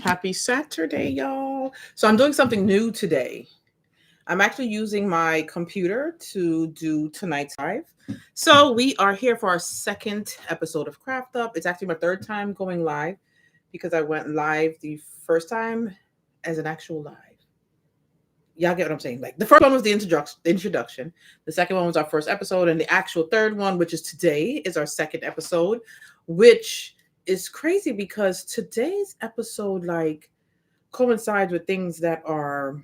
Happy Saturday, y'all. So I'm doing something new today. I'm actually using my computer to do tonight's live. So we are here for our second episode of Craft Up. It's actually my third time going live because I went live the first time as an actual live. Y'all get what I'm saying? Like the first one was the introduction. The second one was our first episode, and the actual third one, which is today, is our second episode, which is crazy because today's episode like coincides with things that are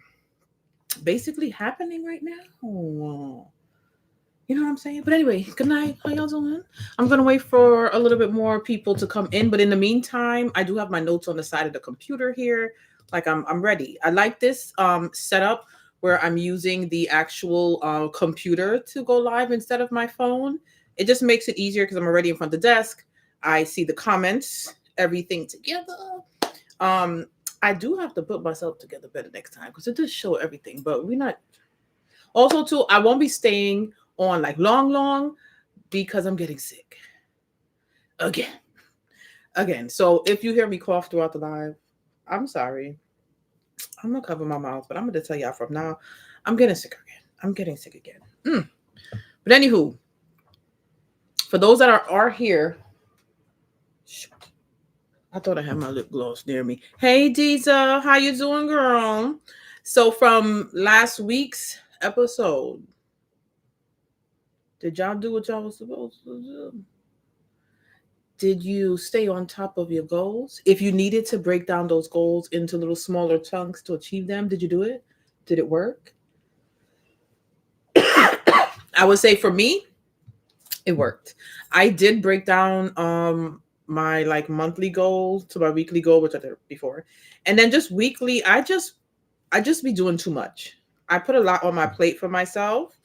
basically happening right now. You know what I'm saying? But anyway, good night. How y'all doing? I'm gonna wait for a little bit more people to come in, but in the meantime, I do have my notes on the side of the computer here. Like I'm ready. I like this setup where I'm using the actual computer to go live instead of my phone. It just makes it easier because I'm already in front of the desk. I see the comments, everything together. Um, I do have to put myself together better next time because it does show everything, but we're not. Also, too, I won't be staying on like long because I'm getting sick again. Again. So if you hear me cough throughout the live, I'm sorry. I'm gonna cover my mouth, but I'm gonna tell y'all from now, I'm getting sick again. I'm getting sick again. But anywho, for those that are here, shoot, I thought I had my lip gloss near me. Hey Deeza, how you doing, girl? So from last week's episode, did y'all do what y'all was supposed to do? Did you stay on top of your goals? If you needed to break down those goals into little smaller chunks to achieve them, did you do it? Did it work? I would say for me, it worked. I did break down my like monthly goal to my weekly goal, which I did before. And then just weekly, I just be doing too much. I put a lot on my plate for myself.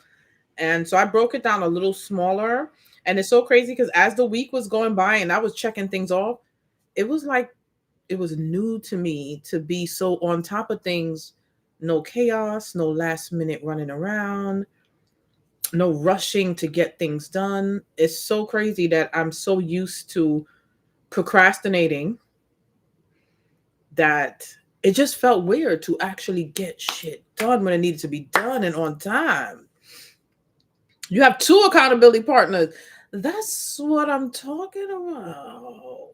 And so I broke it down a little smaller. And it's so crazy because as the week was going by and I was checking things off, it was like it was new to me to be so on top of things. No chaos, no last minute running around, no rushing to get things done. It's so crazy that I'm so used to procrastinating that it just felt weird to actually get shit done when it needed to be done and on time. You have two accountability partners. That's what I'm talking about.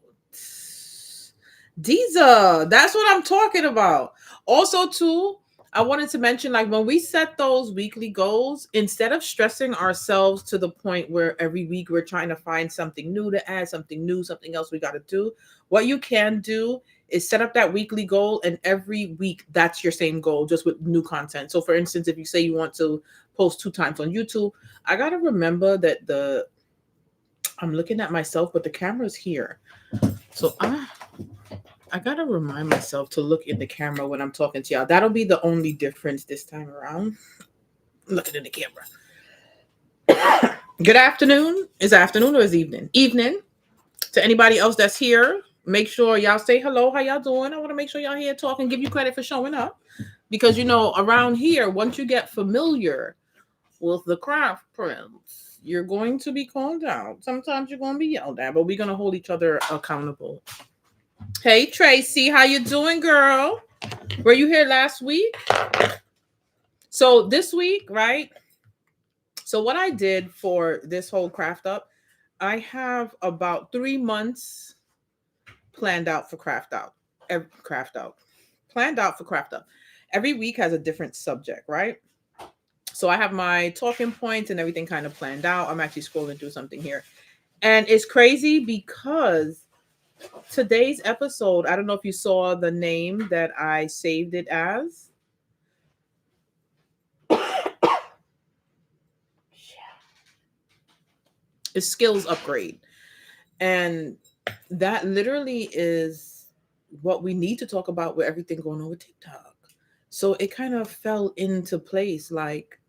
Deeza, that's what I'm talking about. Also, too, I wanted to mention like when we set those weekly goals, instead of stressing ourselves to the point where every week we're trying to find something new to add, something new, something else we got to do, what you can do is set up that weekly goal, and every week that's your same goal, just with new content. So, for instance, if you say you want to post 2 times on YouTube, I got to remember that I'm looking at myself, but the camera's here. So I gotta remind myself to look in the camera when I'm talking to y'all. That'll be the only difference this time around. Looking in the camera. Good afternoon. Is it afternoon or is it evening? Evening. To anybody else that's here, make sure y'all say hello. How y'all doing? I want to make sure y'all here talking. Give you credit for showing up. Because around here, once you get familiar with the craft prince, you're going to be called out. Sometimes you're going to be yelled at, but we're going to hold each other accountable. Hey Tracy, how you doing, girl? Were you here last week? So this week, right? So what I did for this whole craft up, I have about 3 months planned out for craft out. Craft out. Planned out for craft up. Every week has a different subject, right? So I have my talking points and everything kind of planned out. I'm actually scrolling through something here. And it's crazy because today's episode, I don't know if you saw the name that I saved it as. Is skills upgrade. And that literally is what we need to talk about with everything going on with TikTok. So it kind of fell into place, like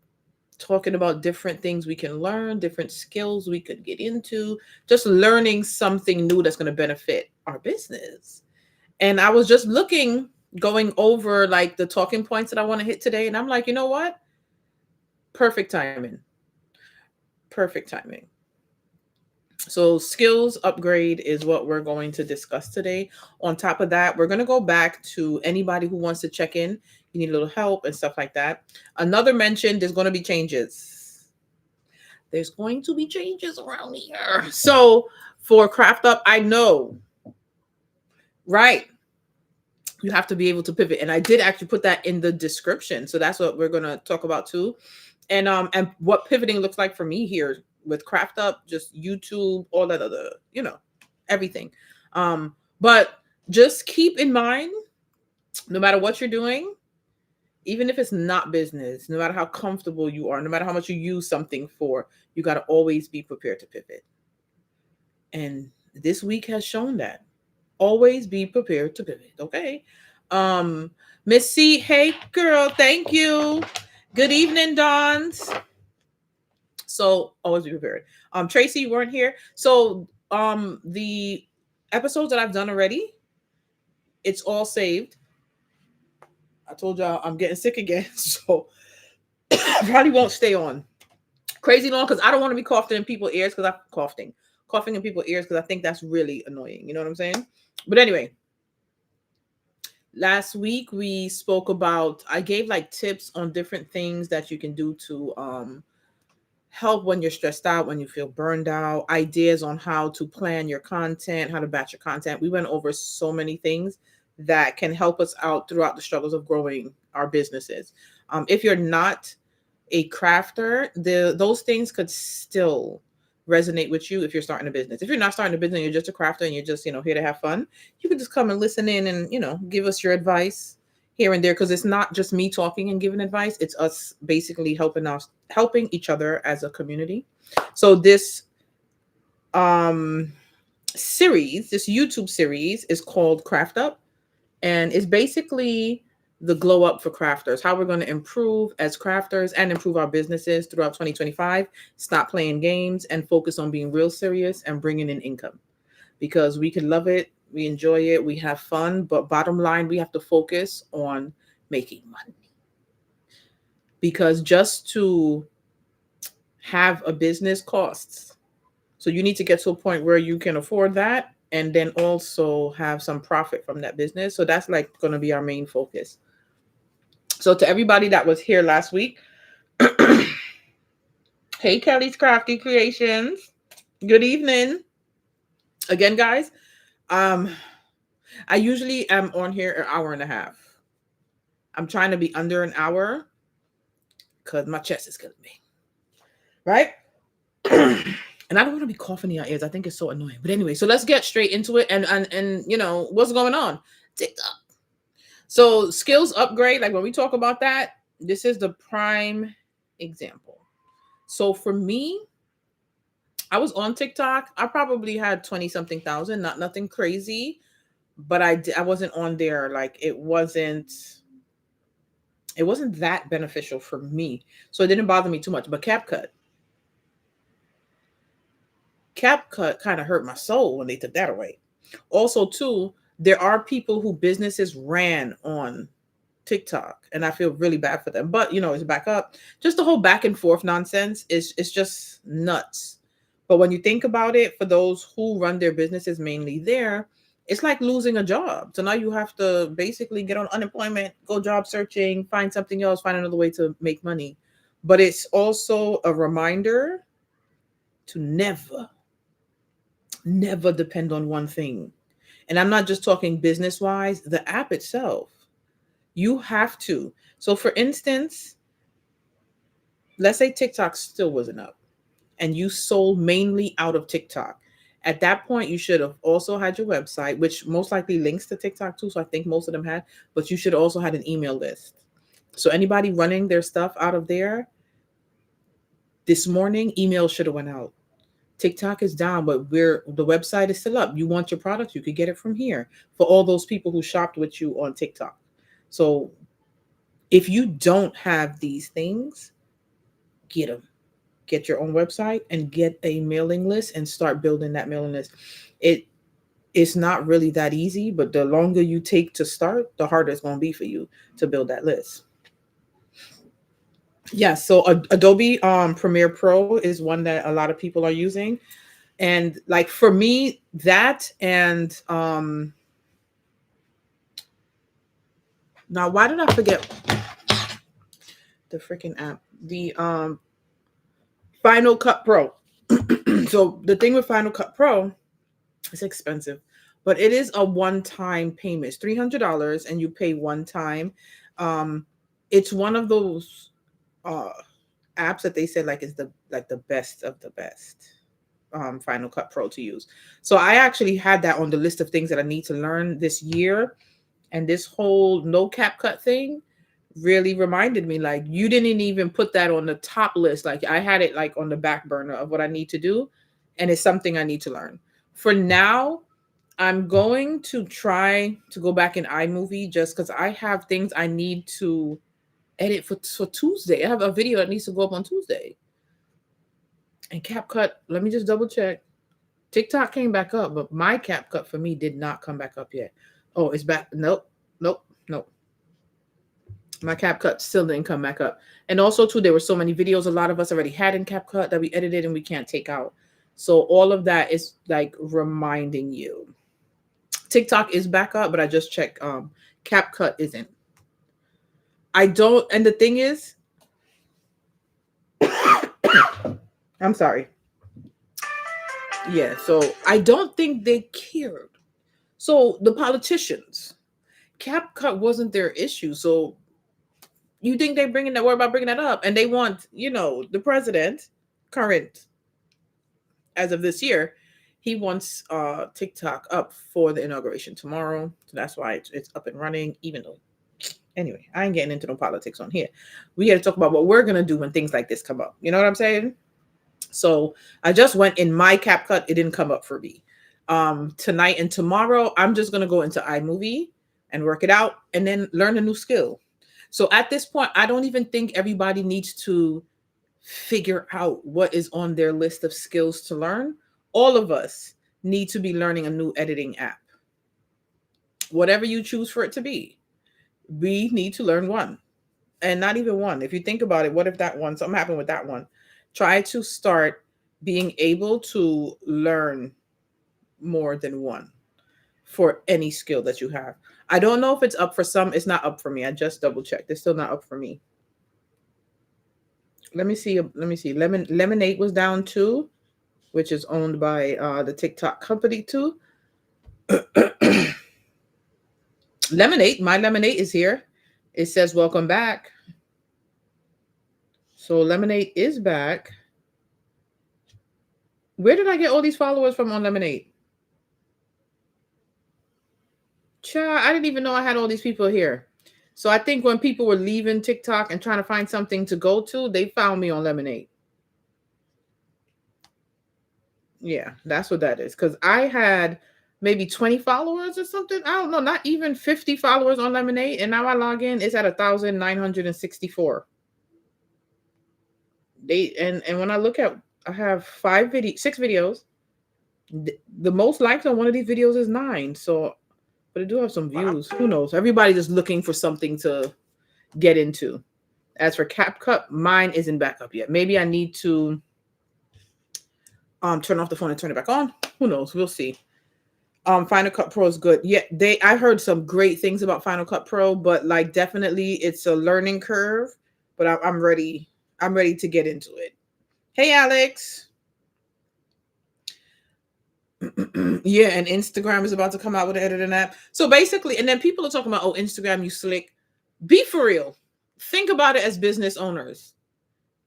talking about different things we can learn, different skills we could get into, just learning something new that's going to benefit our business. And I was just going over like the talking points that I want to hit today. And I'm like, you know what? Perfect timing. Perfect timing. So skills upgrade is what we're going to discuss today. On top of that, we're going to go back to anybody who wants to check in. You need a little help and stuff like that. Another mention, there's going to be changes. There's going to be changes around here. So for Craft Up, I know, right? You have to be able to pivot. And I did actually put that in the description. So that's what we're going to talk about too. And what pivoting looks like for me here with Craft Up, just YouTube, all that other, everything. But just keep in mind, no matter what you're doing, even if it's not business, no matter how comfortable you are, no matter how much you use something for, you got to always be prepared to pivot. And this week has shown that. Always be prepared to pivot. Okay. Miss C, hey girl, thank you. Good evening, Dons. So always be prepared. Tracy, you weren't here. So the episodes that I've done already, it's all saved. I told y'all I'm getting sick again, so I probably won't stay on crazy long because I don't want to be coughing in people's ears because I'm coughing in people's ears because I think that's really annoying. You know what I'm saying? But anyway, last week we spoke about, I gave like tips on different things that you can do to help when you're stressed out, when you feel burned out, ideas on how to plan your content, how to batch your content. We went over so many things that can help us out throughout the struggles of growing our businesses. If you're not a crafter, those things could still resonate with you if you're starting a business. If you're not starting a business, you're just a crafter and you're just, here to have fun, you can just come and listen in and, give us your advice here and there, because it's not just me talking and giving advice. It's us basically helping each other as a community. So this series, this YouTube series is called Craft Up, and it's basically the glow up for crafters, how we're going to improve as crafters and improve our businesses throughout 2025. Stop playing games and focus on being real serious and bringing in income, because we can love it, we enjoy it, we have fun, but bottom line, we have to focus on making money, because just to have a business costs. So you need to get to a point where you can afford that and then also have some profit from that business. So that's like going to be our main focus. So to everybody that was here last week, hey, Kelly's Crafty Creations, good evening again, guys. I usually am on here an hour and a half. I'm trying to be under an hour because my chest is killing me, right? And I don't want to be coughing in your ears. I think it's so annoying. But anyway, so let's get straight into it. And what's going on? TikTok. So skills upgrade, like when we talk about that, this is the prime example. So for me, I was on TikTok. I probably had 20 something thousand, nothing crazy, but I wasn't on there. Like it wasn't that beneficial for me. So it didn't bother me too much. But CapCut kind of hurt my soul when they took that away. Also, too, there are people who businesses ran on TikTok, and I feel really bad for them. But it's back up. Just the whole back and forth nonsense is just nuts. But when you think about it, for those who run their businesses mainly there, it's like losing a job. So now you have to basically get on unemployment, go job searching, find something else, find another way to make money. But it's also a reminder to never depend on one thing. And I'm not just talking business wise, the app itself. You have to. So for instance, let's say TikTok still wasn't up and you sold mainly out of TikTok. At that point, you should have also had your website, which most likely links to TikTok too. So I think most of them had, but you should also had an email list. So anybody running their stuff out of there, this morning, email should have went out. TikTok is down, but the website is still up. You want your product, you could get it from here for all those people who shopped with you on TikTok. So if you don't have these things, get them. Get your own website and get a mailing list and start building that mailing list. It's not really that easy, but the longer you take to start, the harder it's going to be for you to build that list. Yeah, so Adobe Premiere Pro is one that a lot of people are using. And like for me, that and now why did I forget the freaking app? The Final Cut Pro. So the thing with Final Cut Pro, it's expensive, but it is a one-time payment. It's $300 and you pay one time. Um, it's one of those uh apps that they said like is the best of the best. Final Cut Pro to use. So I actually had that on the list of things that I need to learn this year. And this whole no cap cut thing really reminded me like you didn't even put that on the top list. Like I had it like on the back burner of what I need to do. And it's something I need to learn. For now, I'm going to try to go back in iMovie just because I have things I need to edit for Tuesday. I have a video that needs to go up on Tuesday. And CapCut, let me just double check. TikTok came back up, but my CapCut for me did not come back up yet. Oh, it's back. Nope. My CapCut still didn't come back up. And also, too, there were so many videos a lot of us already had in CapCut that we edited and we can't take out. So all of that is like reminding you. TikTok is back up, but I just checked. CapCut isn't. I don't. And the thing is, I'm sorry. Yeah, so I don't think they cared. So the politicians, CapCut wasn't their issue. So you think they're bringing that worry about bringing that up, and they want, the president, current as of this year, he wants TikTok up for the inauguration tomorrow. So that's why it's up and running. Even though, anyway, I ain't getting into no politics on here. We got to talk about what we're gonna do when things like this come up. You know what I'm saying? So I just went in my CapCut. It didn't come up for me. Tonight and tomorrow, I'm just going to go into iMovie and work it out and then learn a new skill. So at this point, I don't even think everybody needs to figure out what is on their list of skills to learn. All of us need to be learning a new editing app. Whatever you choose for it to be, we need to learn one. And not even one. If you think about it, what if that one, something happened with that one? Try to start being able to learn more than one for any skill that you have. I don't know if it's up for some. It's not up for me. I just double checked. It's still not up for me. Let me see. Lemonade was down too, which is owned by the TikTok company too. Lemonade, my Lemonade is here. It says welcome back. So Lemonade is back. Where did I get all these followers from on Lemonade? Child, I didn't even know I had all these people here. So I think when people were leaving TikTok and trying to find something to go to, they found me on Lemonade. Yeah, that's what that is. Because I had maybe 20 followers or something. I don't know, not even 50 followers on Lemonade. And now I log in, it's at 1,964. And when I look at, I have 6 videos. The most likes on one of these videos is 9. So, but I do have some views. Who knows? Everybody's just looking for something to get into. As for CapCut, mine isn't back up yet. Maybe I need to turn off the phone and turn it back on. Who knows? We'll see. Final Cut Pro is good. Yeah, I heard some great things about Final Cut Pro, but like definitely it's a learning curve. But I'm ready. I'm ready to get into it. Hey, Alex. Yeah, and Instagram is about to come out with an editing app. So basically, and then people are talking about, oh, Instagram, you slick. Be for real. Think about it as business owners.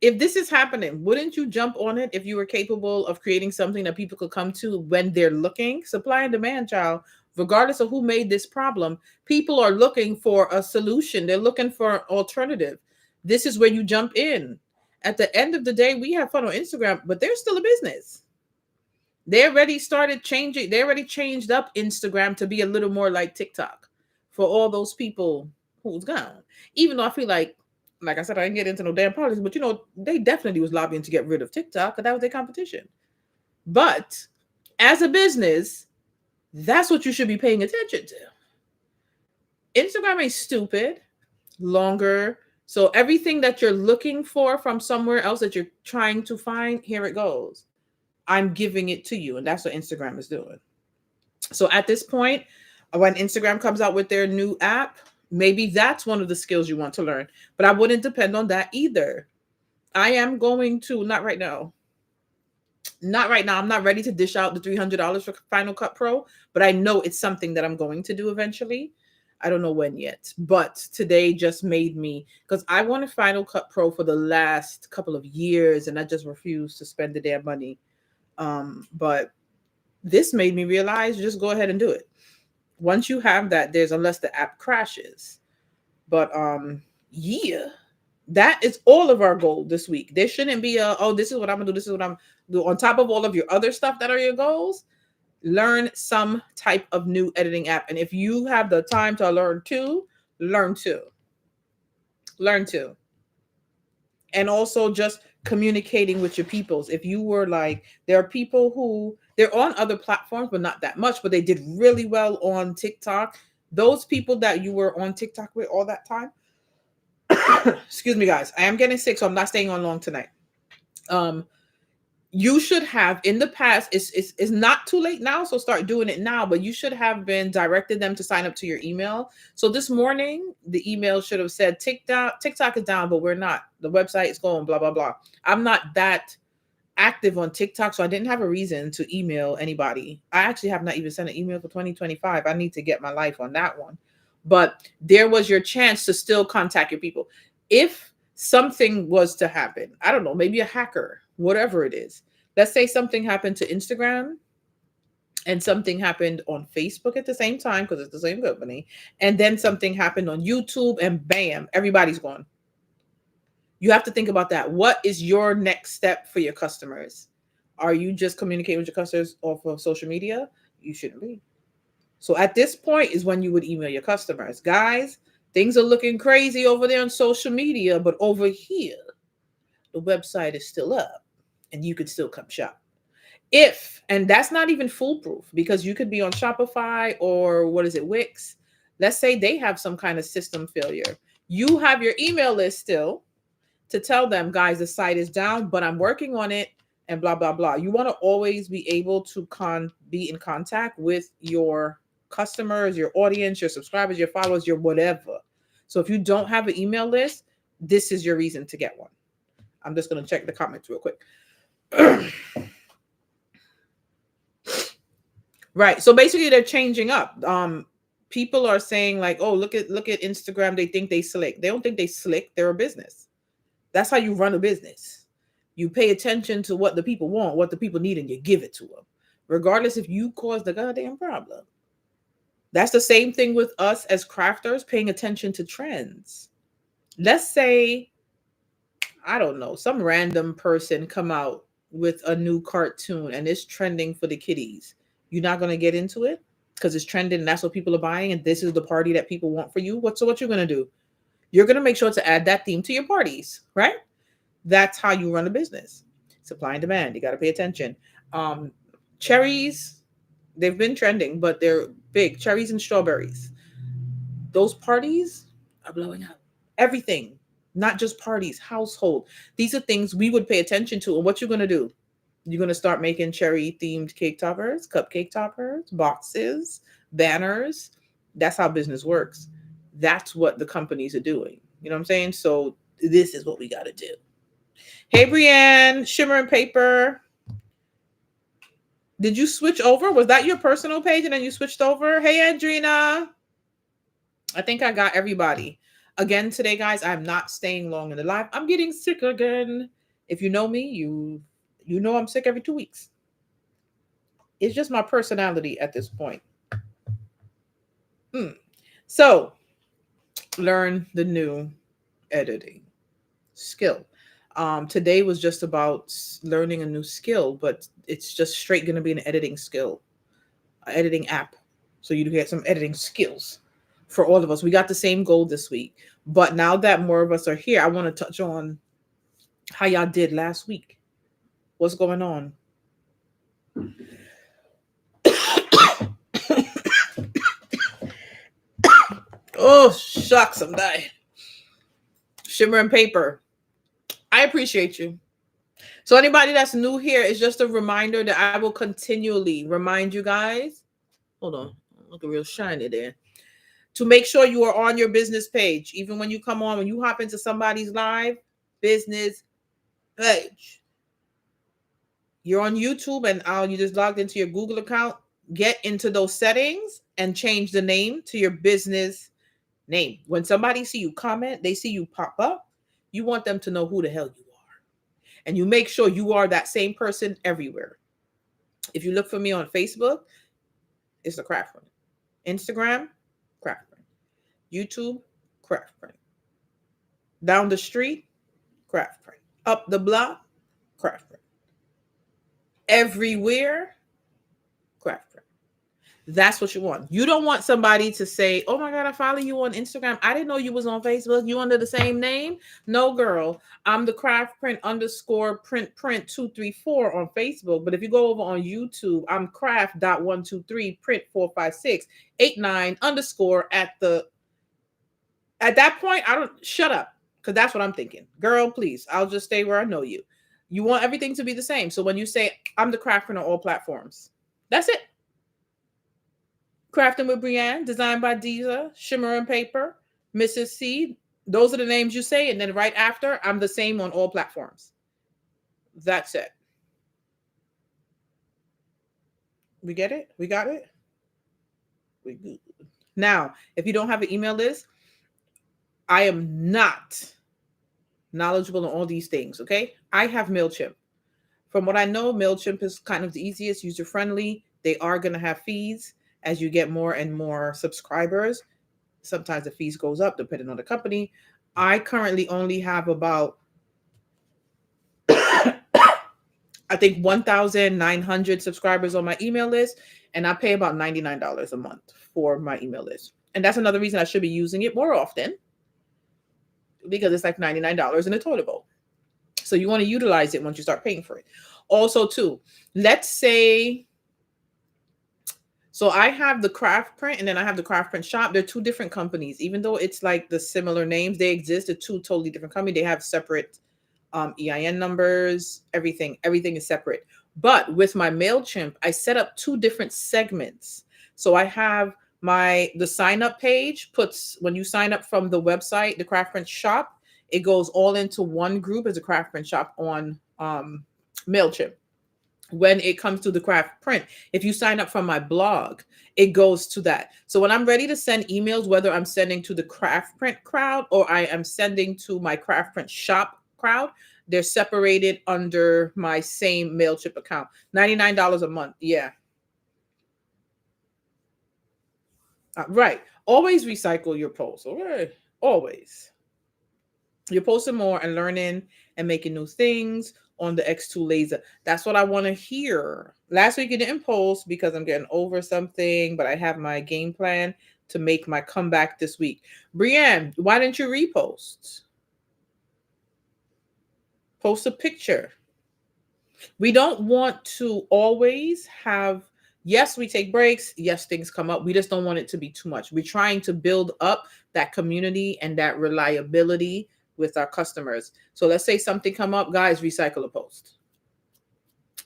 If this is happening, wouldn't you jump on it if you were capable of creating something that people could come to when they're looking? Supply and demand, child. Regardless of who made this problem, people are looking for a solution. They're looking for an alternative. This is where you jump in. At the end of the day, we have fun on Instagram, but they're still a business. They already started changing. They already changed up Instagram to be a little more like TikTok for all those people who's gone. Even though I feel like I said, I didn't get into no damn politics, but they definitely was lobbying to get rid of TikTok because that was their competition. But as a business, that's what you should be paying attention to. Instagram ain't stupid, longer. So everything that you're looking for from somewhere else that you're trying to find, here it goes. I'm giving it to you. And that's what Instagram is doing. So at this point, when Instagram comes out with their new app, maybe that's one of the skills you want to learn. But I wouldn't depend on that either. I am going to, not right now. Not right now. I'm not ready to dish out the $300 for Final Cut Pro, but I know it's something that I'm going to do eventually. I don't know when yet, but today just made me, because I wanted Final Cut Pro for the last couple of years and I just refused to spend the damn money. But this made me realize just go ahead and do it. Once you have that, there's unless the app crashes. But yeah, that is all of our goal this week. There shouldn't be this is what I'm gonna do, this is what I'm do on top of all of your other stuff that are your goals. Learn some type of new editing app. And if you have the time to learn two. And also just communicating with your peoples. If you were like, there are people who they're on other platforms, but not that much, but they did really well on TikTok. Those people that you were on TikTok with all that time. Excuse me, guys. I am getting sick, so I'm not staying on long tonight. You should have in the past, it's not too late now, so start doing it now, but you should have been directed them to sign up to your email. So this morning, the email should have said TikTok is down, but we're not. The website is going, blah, blah, blah. I'm not that active on TikTok, so I didn't have a reason to email anybody. I actually have not even sent an email for 2025. I need to get my life on that one. But there was your chance to still contact your people. If something was to happen, I don't know, maybe a hacker, whatever it is. Let's say something happened to Instagram and something happened on Facebook at the same time, because it's the same company. And then something happened on YouTube and bam, everybody's gone. You have to think about that. What is your next step for your customers? Are you just communicating with your customers off of social media? You shouldn't be. So at this point is when you would email your customers. Guys, things are looking crazy over there on social media, but over here, the website is still up and you could still come shop. And that's not even foolproof, because you could be on Shopify or Wix. Let's say they have some kind of system failure. You have your email list still to tell them, guys, the site is down, but I'm working on it and blah, blah, blah. You want to always be able to be in contact with your customers, your audience, your subscribers, your followers, your whatever. So if you don't have an email list, this is your reason to get one. I'm just going to check the comments real quick. Right. So basically they're changing up. People are saying like, oh, look at Instagram. They think they slick. They don't think they slick. They're a business. That's how you run a business. You pay attention to what the people want, what the people need, and you give it to them, regardless if you cause the goddamn problem. That's the same thing with us as crafters, paying attention to trends. Let's say, I don't know, some random person come out with a new cartoon and it's trending for the kiddies. You're not going to get into it because it's trending and that's what people are buying, and this is the party that people want for you. What you're going to do? You're going to make sure to add that theme to your parties, right? That's how you run a business. Supply and demand. You got to pay attention. Cherries, they've been trending, but they're big. Cherries and strawberries. Those parties are blowing up. Everything, not just parties, household. These are things we would pay attention to. And what you're going to do? You're going to start making cherry-themed cake toppers, cupcake toppers, boxes, banners. That's how business works. That's what the companies are doing. You know what I'm saying? So this is what we got to do. Hey, Brienne, Shimmer and Paper. Did you switch over? Was that your personal page and then you switched over? Hey, Andrina. I think I got everybody. Again, today, guys, I'm not staying long in the live. I'm getting sick again. If you know me, you know I'm sick every 2 weeks. It's just my personality at this point. So, learn the new editing skill. Today was just about learning a new skill, but it's just straight going to be an editing skill, an editing app. So you get some editing skills for all of us. We got the same goal this week, but now that more of us are here, I want to touch on how y'all did last week. What's going on? Oh, shucks, I'm dying. Shimmer and Paper. I appreciate you. So anybody that's new here, it's just a reminder that I will continually remind you guys. Hold on, look real shiny there. To make sure you are on your business page, even when you come on, when you hop into somebody's live business page. You're on YouTube and you just logged into your Google account. Get into those settings and change the name to your business name. When somebody see you comment, they see you pop up, you want them to know who the hell you are. And you make sure you are that same person everywhere. If you look for me on Facebook, it's the Craft Print. Instagram, Craft Print. YouTube, Craft Print. Down the street, Craft Print. Up the block, Craft Print. Everywhere, Craft Print. That's what you want. You don't want somebody to say, oh my God, I follow you on Instagram. I didn't know you was on Facebook. You under the same name? No, girl. I'm the Craft Print _ print 234 on Facebook. But if you go over on YouTube, I'm craft.123 print 45689 _ at that point, I don't shut up. Because that's what I'm thinking. Girl, please. I'll just stay where I know you. You want everything to be the same. So when you say I'm the Craft Print on all platforms, that's it. Crafting with Brianne, designed by Deeza, Shimmer and Paper, Mrs. C. Those are the names you say. And then right after, I'm the same on all platforms. That's it. We get it? We got it? We good. Now, if you don't have an email list, I am not knowledgeable on all these things, okay? I have MailChimp. From what I know, MailChimp is kind of the easiest, user-friendly. They are going to have fees as you get more and more subscribers. Sometimes the fees goes up depending on the company. I currently only have about, I think 1,900 subscribers on my email list, and I pay about $99 a month for my email list. And that's another reason I should be using it more often, because it's like $99 in a toilet bowl. So you want to utilize it once you start paying for it. Also, too, let's say, so I have the Craft Print and then I have the Craft Print Shop. They're two different companies. Even though it's like the similar names, they exist. They're two totally different companies. They have separate EIN numbers, everything. Everything is separate. But with my MailChimp, I set up two different segments. So I have the sign up page puts, when you sign up from the website, the Craft Print Shop, it goes all into one group as a Craft Print Shop on MailChimp. When it comes to the Craft Print, if you sign up from my blog, it goes to that. So when I'm ready to send emails, whether I'm sending to the Craft Print crowd or I am sending to my Craft Print Shop crowd, they're separated under my same MailChimp account. $99 a month. Yeah. Right. Always recycle your posts. Okay. Always. You're posting more and learning and making new things on the X2 laser. That's what I want to hear. Last week it didn't post because I'm getting over something, but I have my game plan to make my comeback this week. Brianne, why didn't you repost? Post a picture. We don't want to always have, yes, we take breaks. Yes, things come up. We just don't want it to be too much. We're trying to build up that community and that reliability with our customers. So let's say something come up, guys, recycle a post.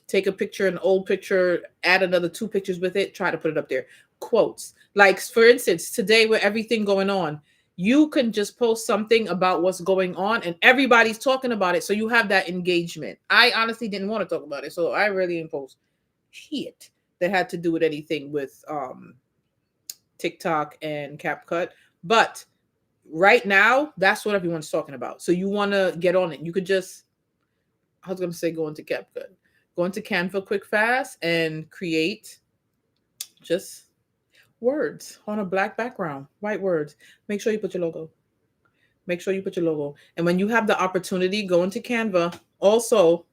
Take a picture, an old picture, add another 2 pictures with it, try to put it up there. Quotes. Like, for instance, today with everything going on, you can just post something about what's going on and everybody's talking about it. So you have that engagement. I honestly didn't want to talk about it. So I really didn't post shit that had to do with anything with TikTok and CapCut. But right now, that's what everyone's talking about. So you want to get on it. You could just, I was going to say go into CapCut. Go into Canva quick, fast, and create just words on a black background, white words. Make sure you put your logo. Make sure you put your logo. And when you have the opportunity, go into Canva. Also,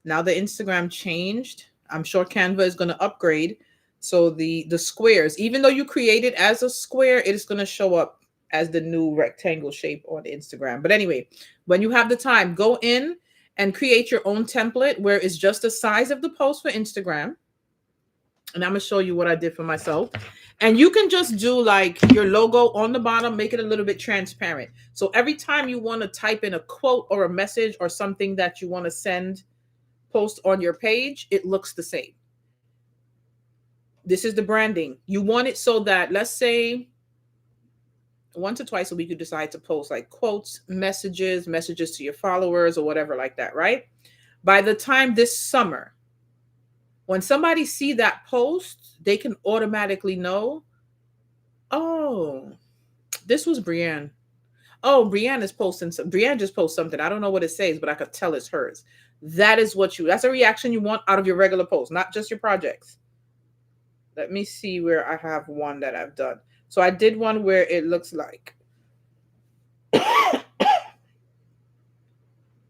now the Instagram changed. I'm sure Canva is going to upgrade. So the squares, even though you create it as a square, it is going to show up as the new rectangle shape on Instagram. But anyway, when you have the time, go in and create your own template where it's just the size of the post for Instagram. And I'm gonna show you what I did for myself. And you can just do like your logo on the bottom, make it a little bit transparent. So every time you want to type in a quote or a message or something that you want to send, post on your page, it looks the same. This is the branding. You want it so that, let's say, once or twice a week, you decide to post like quotes, messages to your followers or whatever like that, right? By the time this summer, when somebody see that post, they can automatically know, oh, this was Brienne. Oh, Brienne is posting some. Brienne just posted something. I don't know what it says, but I could tell it's hers. That's a reaction you want out of your regular post, not just your projects. Let me see where I have one that I've done. So I did one where it looks like,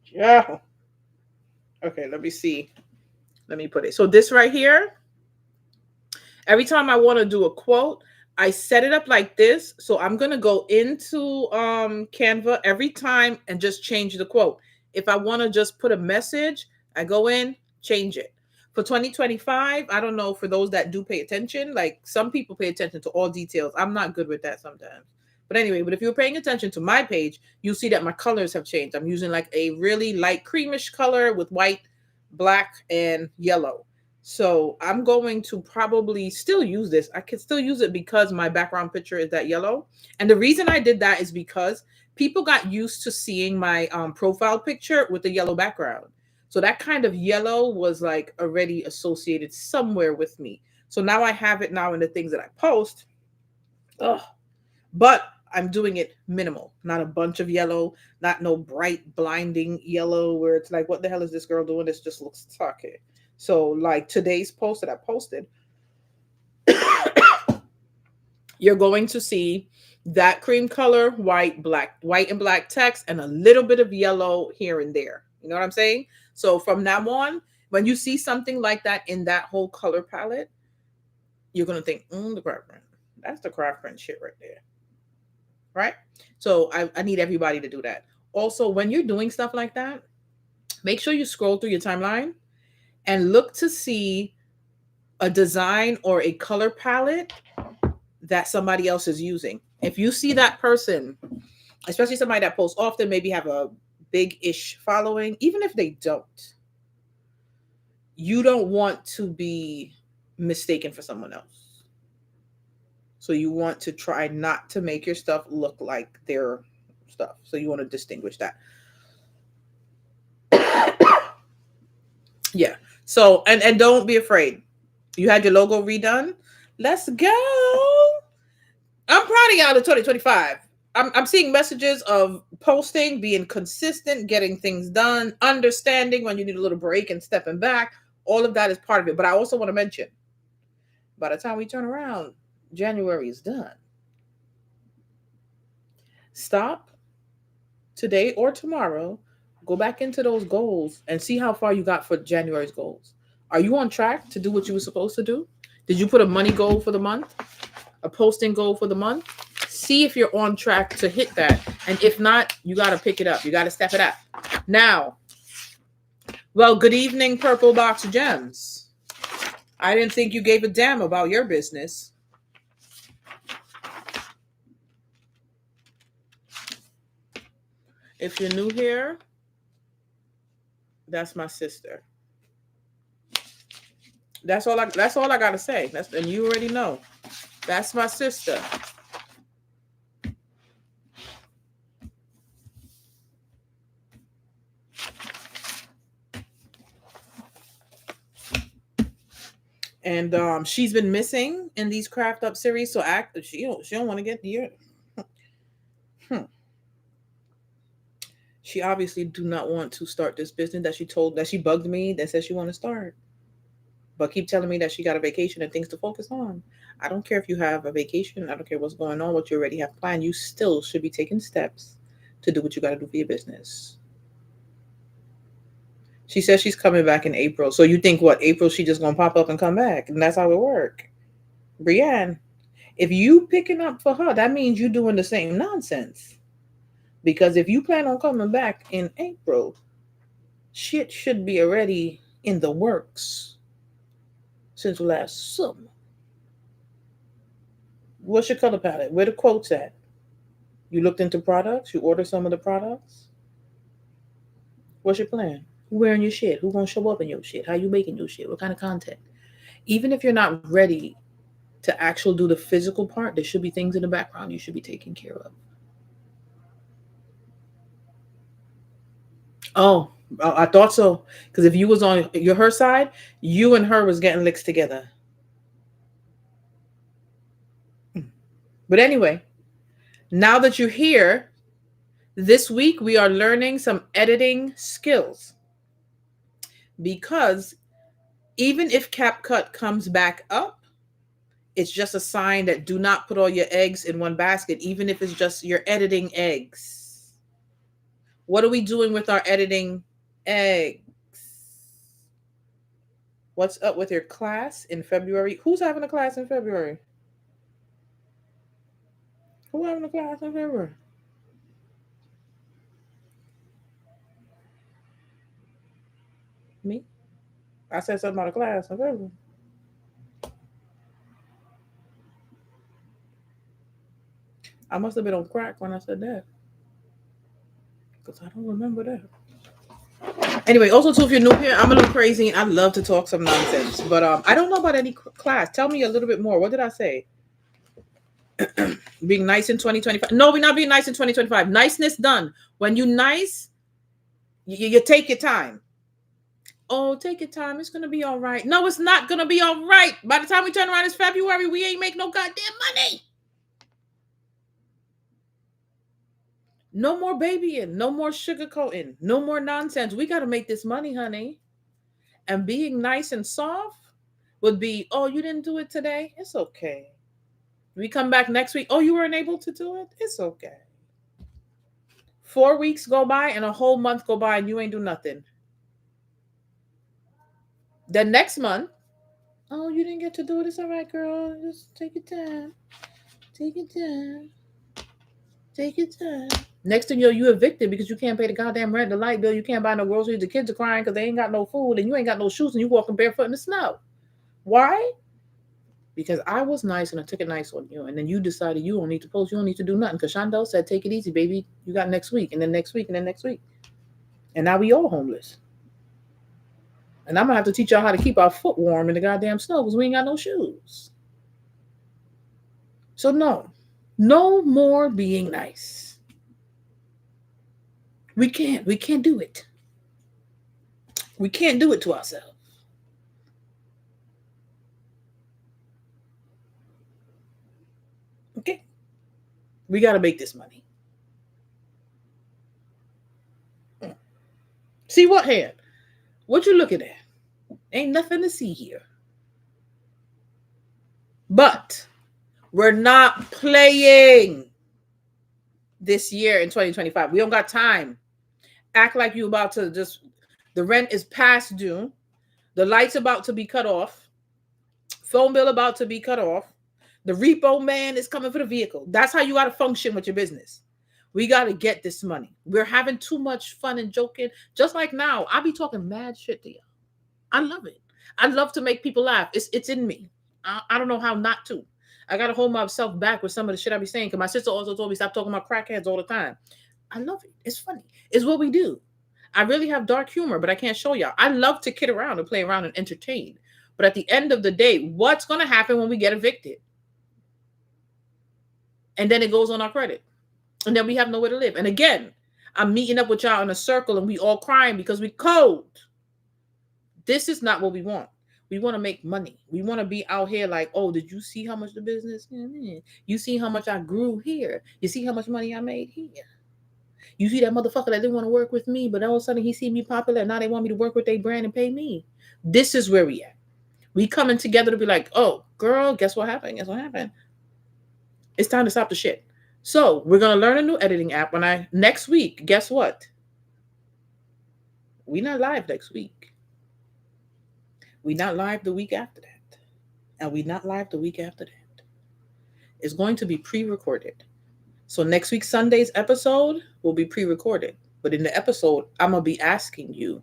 yeah. Okay, let me see. Let me put it. So this right here, every time I want to do a quote, I set it up like this. So I'm going to go into Canva every time and just change the quote. If I want to just put a message, I go in, change it. For 2025, I don't know, for those that do pay attention, like some people pay attention to all details. I'm not good with that sometimes. But anyway, but if you're paying attention to my page, you'll see that my colors have changed. I'm using like a really light creamish color with white, black, and yellow. So I'm going to probably still use this. I can still use it because my background picture is that yellow. And the reason I did that is because people got used to seeing my profile picture with the yellow background. So that kind of yellow was like already associated somewhere with me. So now I have it now in the things that I post. Ugh. But I'm doing it minimal, not a bunch of yellow, not no bright, blinding yellow where it's like, what the hell is this girl doing? This just looks tacky. So, like today's post that I posted, you're going to see that cream color, white, black, white and black text, and a little bit of yellow here and there. You know what I'm saying? So from now on, when you see something like that in that whole color palette, you're gonna think, the craft print. That's the craft print shit right there. Right? So I need everybody to do that. Also, when you're doing stuff like that, make sure you scroll through your timeline and look to see a design or a color palette that somebody else is using. If you see that person, especially somebody that posts often, maybe have a big-ish following, even if they don't, you don't want to be mistaken for someone else. So you want to try not to make your stuff look like their stuff. So you want to distinguish that. Yeah. So and don't be afraid. You had your logo redone. Let's go. I'm proud of y'all in 2025. I'm seeing messages of posting, being consistent, getting things done, understanding when you need a little break and stepping back. All of that is part of it. But I also want to mention, by the time we turn around, January is done. Stop today or tomorrow. Go back into those goals and see how far you got for January's goals. Are you on track to do what you were supposed to do? Did you put a money goal for the month? A posting goal for the month? See if you're on track to hit that. And if not, you got to pick it up. You got to step it up. Now, well, good evening, Purple Box Gems. I didn't think you gave a damn about your business. If you're new here, that's my sister. That's all I gotta say. And you already know. That's my sister. And she's been missing in these craft up series, so she don't want to get here. She obviously do not want to start this business that she bugged me that says she want to start, but keep telling me that she got a vacation and things to focus on. I don't care if you have a vacation. I don't care what's going on, what you already have planned. You still should be taking steps to do what you got to do for your business. She says she's coming back in April. So you think what, April, she just going to pop up and come back? And that's how it work. Brienne, if you picking up for her, that means you doing the same nonsense. Because if you plan on coming back in April, shit should be already in the works. since last summer. What's your color palette? Where the quotes at? You looked into products? You ordered some of the products? What's your plan? Who wearing your shit? Who gonna show up in your shit? How you making your shit? What kind of content? Even if you're not ready to actually do the physical part, there should be things in the background you should be taking care of. Oh, I thought so. Because if you was on her side, you and her was getting licks together. But anyway, now that you're here, this week we are learning some editing skills. Because even if CapCut comes back up, it's just a sign that do not put all your eggs in one basket, even if it's just you're editing eggs. What are we doing with our editing eggs? What's up with your class in February? Who's having a class in February? Who having a class in February? Me? I said something about a class in February. I must have been on crack when I said that. Because I don't remember that. Anyway, also too, if you're new here, I'm a little crazy and I love to talk some nonsense. But I don't know about any class. Tell me a little bit more. What did I say? Being nice in 2025. No, we're not being nice in 2025. Niceness done. When you nice, you take your time. Oh, take your time. It's going to be all right. No, it's not going to be all right. By the time we turn around, it's February. We ain't make no goddamn money. No more babying. No more sugarcoating. No more nonsense. We got to make this money, honey. And being nice and soft would be, oh, you didn't do it today? It's okay. We come back next week. Oh, you weren't able to do it? It's okay. 4 weeks go by and a whole month go by and you ain't do nothing. The next month, oh, you didn't get to do it. It's all right, girl. Just take your time. Take your time. Take your time. Next thing you know, you evicted because you can't pay the goddamn rent, the light bill. You can't buy no groceries. The kids are crying because they ain't got no food and you ain't got no shoes and you walking barefoot in the snow. Why? Because I was nice and I took it nice on you. And then you decided you don't need to post. You don't need to do nothing. Because Shondell said, take it easy, baby. You got next week and then next week and then next week. And now we all homeless. And I'm going to have to teach y'all how to keep our foot warm in the goddamn snow because we ain't got no shoes. So no more being nice. We can't do it. We can't do it to ourselves. Okay. We got to make this money. See what hand? What you looking at? Ain't nothing to see here. But we're not playing this year in 2025. We don't got time. Act like you about to just, the rent is past due. The light's about to be cut off. Phone bill about to be cut off. The repo man is coming for the vehicle. That's how you got to function with your business. We got to get this money. We're having too much fun and joking. Just like now, I be talking mad shit to you. I love it. I love to make people laugh. It's in me. I don't know how not to. I got to hold myself back with some of the shit I be saying because my sister also told me stop talking about crackheads all the time. I love it. It's funny. It's what we do. I really have dark humor, but I can't show y'all. I love to kid around and play around and entertain. But at the end of the day, what's going to happen when we get evicted? And then it goes on our credit. And then we have nowhere to live. And again, I'm meeting up with y'all in a circle and we all crying because we cold. This is not what we want. We want to make money. We want to be out here like, oh, did you see how much the business? You see how much I grew here. You see how much money I made here. You see that motherfucker that didn't want to work with me, but all of a sudden he see me popular. And now they want me to work with their brand and pay me. This is where we at. We coming together to be like, oh, girl, guess what happened? Guess what happened? It's time to stop the shit. So we're going to learn a new editing app next week. Guess what? We're not live next week. We're not live the week after that. And we're not live the week after that. It's going to be pre-recorded. So next week, Sunday's episode will be pre-recorded. But in the episode, I'm going to be asking you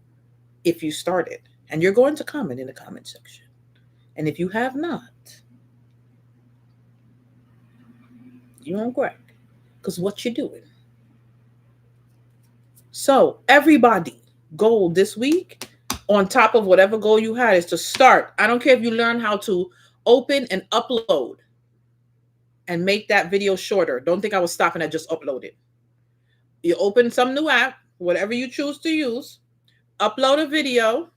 if you started. And you're going to comment in the comment section. And if you have not, you're on crack. Because what you doing? So everybody, goal this week, on top of whatever goal you had, is to start. I don't care if you learn how to open and upload and make that video shorter. Don't think I was stopping at just upload it. You open some new app, whatever you choose to use, upload a video,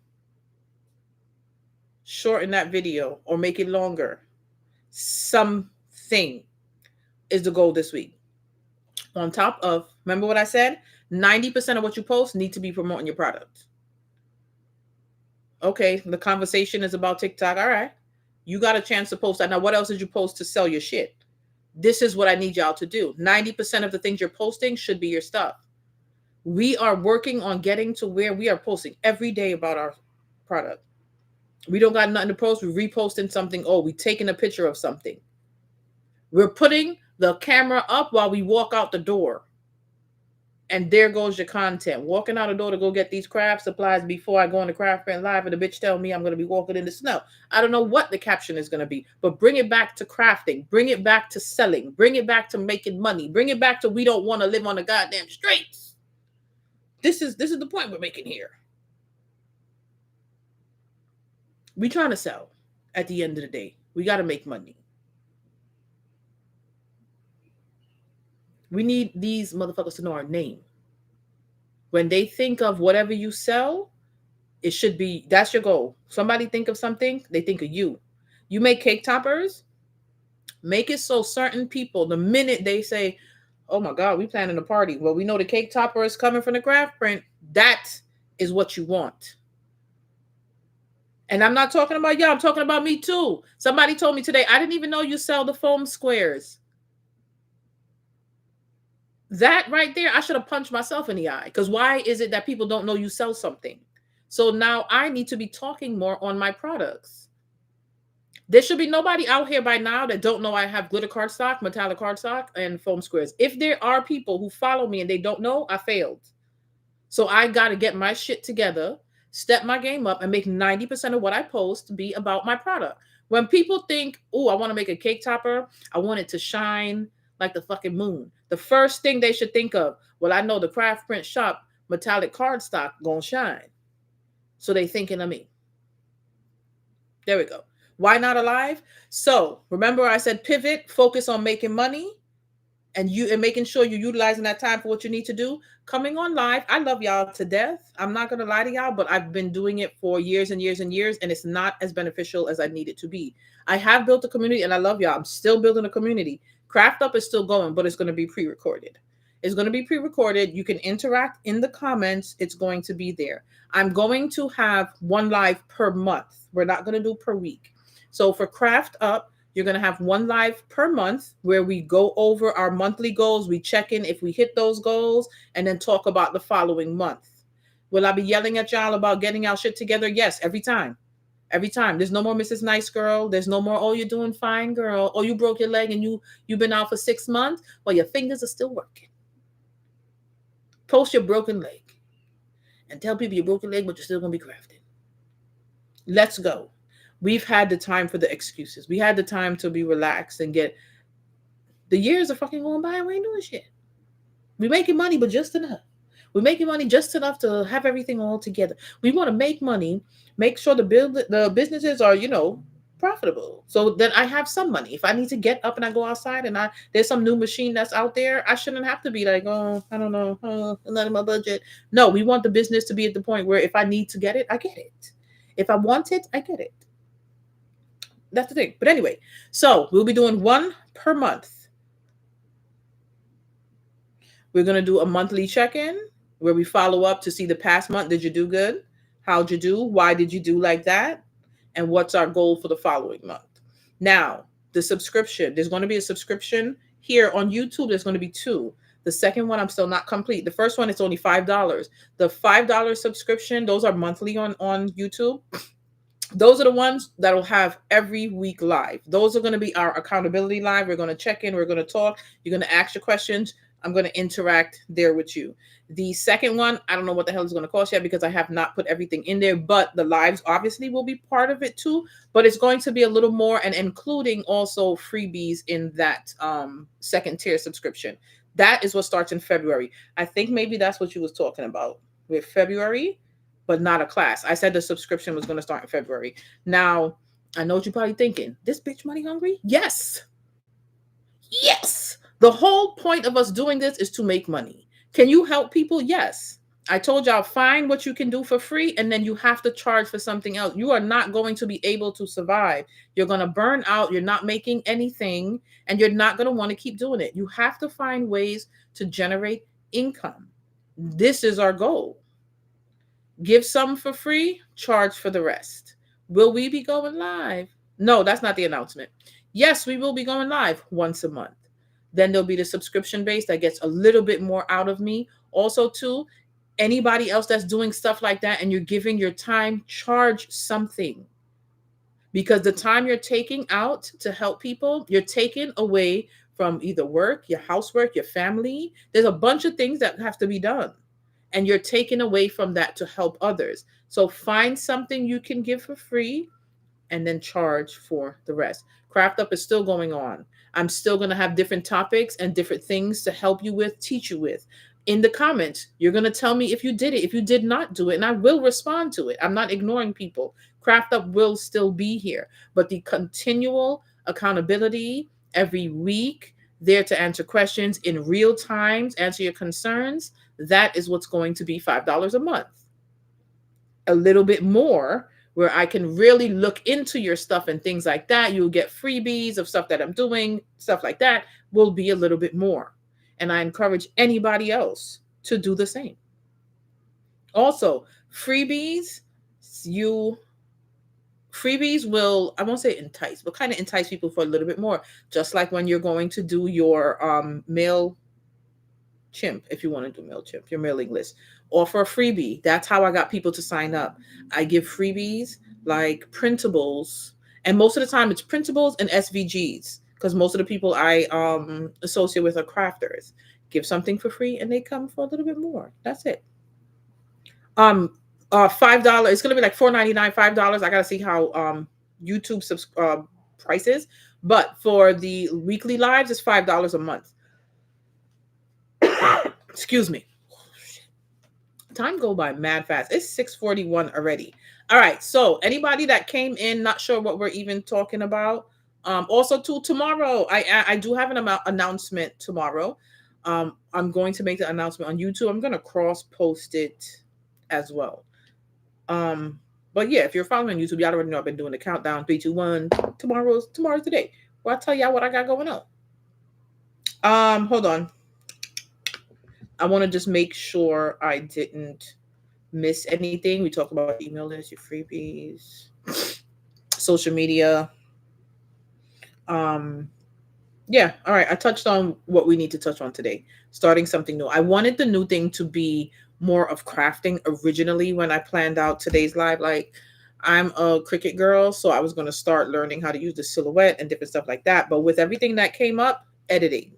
shorten that video or make it longer. Something is the goal this week. On top of, remember what I said? 90% of what you post need to be promoting your product. Okay, the conversation is about TikTok. All right. You got a chance to post that. Now, what else did you post to sell your shit? This is what I need y'all to do. 90% of the things you're posting should be your stuff. We are working on getting to where we are posting every day about our product. We don't got nothing to post. We're reposting something. Oh, we taking a picture of something. We're putting the camera up while we walk out the door. And there goes your content. Walking out the door to go get these craft supplies before I go on the Craft Print Live, and the bitch tell me I'm going to be walking in the snow. I don't know what the caption is going to be, but bring it back to crafting. Bring it back to selling. Bring it back to making money. Bring it back to we don't want to live on the goddamn streets. This is the point we're making here. We trying to sell at the end of the day. We got to make money. We need these motherfuckers to know our name. When they think of whatever you sell, it should be, that's your goal. Somebody think of something, they think of you. You make cake toppers, make it so certain people, the minute they say, oh my God, we planning a party. Well, we know the cake topper is coming from the Craft Print. That is what you want. And I'm not talking about y'all, I'm talking about me too. Somebody told me today, I didn't even know you sell the foam squares. That right there, I should have punched myself in the eye. Because why is it that people don't know you sell something? So now I need to be talking more on my products. There should be nobody out here by now that don't know I have glitter cardstock, metallic cardstock, and foam squares. If there are people who follow me and they don't know, I failed. So I got to get my shit together, step my game up, and make 90% of what I post be about my product. When people think, oh, I want to make a cake topper, I want it to shine like the fucking moon. The first thing they should think of, well, I know the Craft Print Shop metallic cardstock gonna shine. So they thinking of me. There we go. Why not alive? So remember I said pivot, focus on making money, and making sure you're utilizing that time for what you need to do. Coming on live. I love y'all to death. I'm not gonna lie to y'all, but I've been doing it for years and years and years, and it's not as beneficial as I need it to be. I have built a community and I love y'all. I'm still building a community. Craft Up is still going, but it's going to be pre-recorded. It's going to be pre-recorded. You can interact in the comments. It's going to be there. I'm going to have one live per month. We're not going to do per week. So for Craft Up, you're going to have one live per month where we go over our monthly goals. We check in if we hit those goals and then talk about the following month. Will I be yelling at y'all about getting our shit together? Yes, every time. Every time. There's no more Mrs. Nice Girl. There's no more, oh, you're doing fine, girl. Oh, you broke your leg and you've been out for 6 months. Well, your fingers are still working. Post your broken leg and tell people you broke your leg, but you're still going to be crafting. Let's go. We've had the time for the excuses. We had the time to be relaxed and get, the years are fucking going by and we ain't doing shit. We're making money, but just enough. We're making money just enough to have everything all together. We want to make money, make sure the businesses are, profitable. So that I have some money. If I need to get up and I go outside and there's some new machine that's out there, I shouldn't have to be like, oh, I don't know, not in my budget. No, we want the business to be at the point where if I need to get it, I get it. If I want it, I get it. That's the thing. But anyway, so we'll be doing one per month. We're going to do a monthly check-in where we follow up to see the past month. Did you do good? How'd you do? Why did you do like that? And what's our goal for the following month? Now, the subscription. There's going to be a subscription here on YouTube. There's going to be 2. The second one, I'm still not complete. The first one, it's only $5. The $5 subscription, those are monthly on YouTube. Those are the ones that'll have every week live. Those are going to be our accountability live. We're going to check in. We're going to talk. You're going to ask your questions. I'm going to interact there with you. The second one, I don't know what the hell it's going to cost yet because I have not put everything in there, but the lives obviously will be part of it too. But it's going to be a little more, and including also freebies in that second tier subscription. That is what starts in February. I think maybe that's what you was talking about with February, but not a class. I said the subscription was going to start in February. Now, I know what you're probably thinking. This bitch money hungry? Yes. Yes. The whole point of us doing this is to make money. Can you help people? Yes. I told y'all, find what you can do for free, and then you have to charge for something else. You are not going to be able to survive. You're going to burn out. You're not making anything, and you're not going to want to keep doing it. You have to find ways to generate income. This is our goal. Give some for free, charge for the rest. Will we be going live? No, that's not the announcement. Yes, we will be going live once a month. Then there'll be the subscription base that gets a little bit more out of me. Also, too, anybody else that's doing stuff like that and you're giving your time, charge something. Because the time you're taking out to help people, you're taking away from either work, your housework, your family. There's a bunch of things that have to be done. And you're taking away from that to help others. So find something you can give for free and then charge for the rest. Craft Up is still going on. I'm still going to have different topics and different things to help you with, teach you with. In the comments, you're going to tell me if you did it, if you did not do it, and I will respond to it. I'm not ignoring people. Craft Up will still be here, but the continual accountability every week, there to answer questions in real time, answer your concerns, that is what's going to be $5 a month. A little bit more where I can really look into your stuff and things like that. You'll get freebies of stuff that I'm doing, stuff like that will be a little bit more. And I encourage anybody else to do the same. Also, freebies will, I won't say entice, but kind of entice people for a little bit more. Just like when you're going to do your MailChimp, if you want to do MailChimp, your mailing list, or for a freebie. That's how I got people to sign up. I give freebies like printables, and most of the time it's printables and SVGs, because most of the people I associate with are crafters. Give something for free and they come for a little bit more. That's it. $5. It's gonna be like $4.99, $5. I gotta see how YouTube prices, but for the weekly lives, it's $5 a month. Excuse me. Time go by mad fast. It's 6:41 already. All right. So anybody that came in, not sure what we're even talking about. Also, too, tomorrow I do have an announcement tomorrow. I'm going to make the announcement on YouTube. I'm going to cross post it as well. But yeah, if you're following on YouTube, y'all already know I've been doing the countdown 3, 2, 1. Tomorrow's the day. Well, I'll tell y'all what I got going on. Hold on. I want to just make sure I didn't miss anything. We talked about email list, your freebies, social media. Yeah, all right. I touched on what we need to touch on today. Starting something new. I wanted the new thing to be more of crafting originally when I planned out today's live. Like, I'm a Cricut girl, so I was going to start learning how to use the silhouette and different stuff like that. But with everything that came up, editing.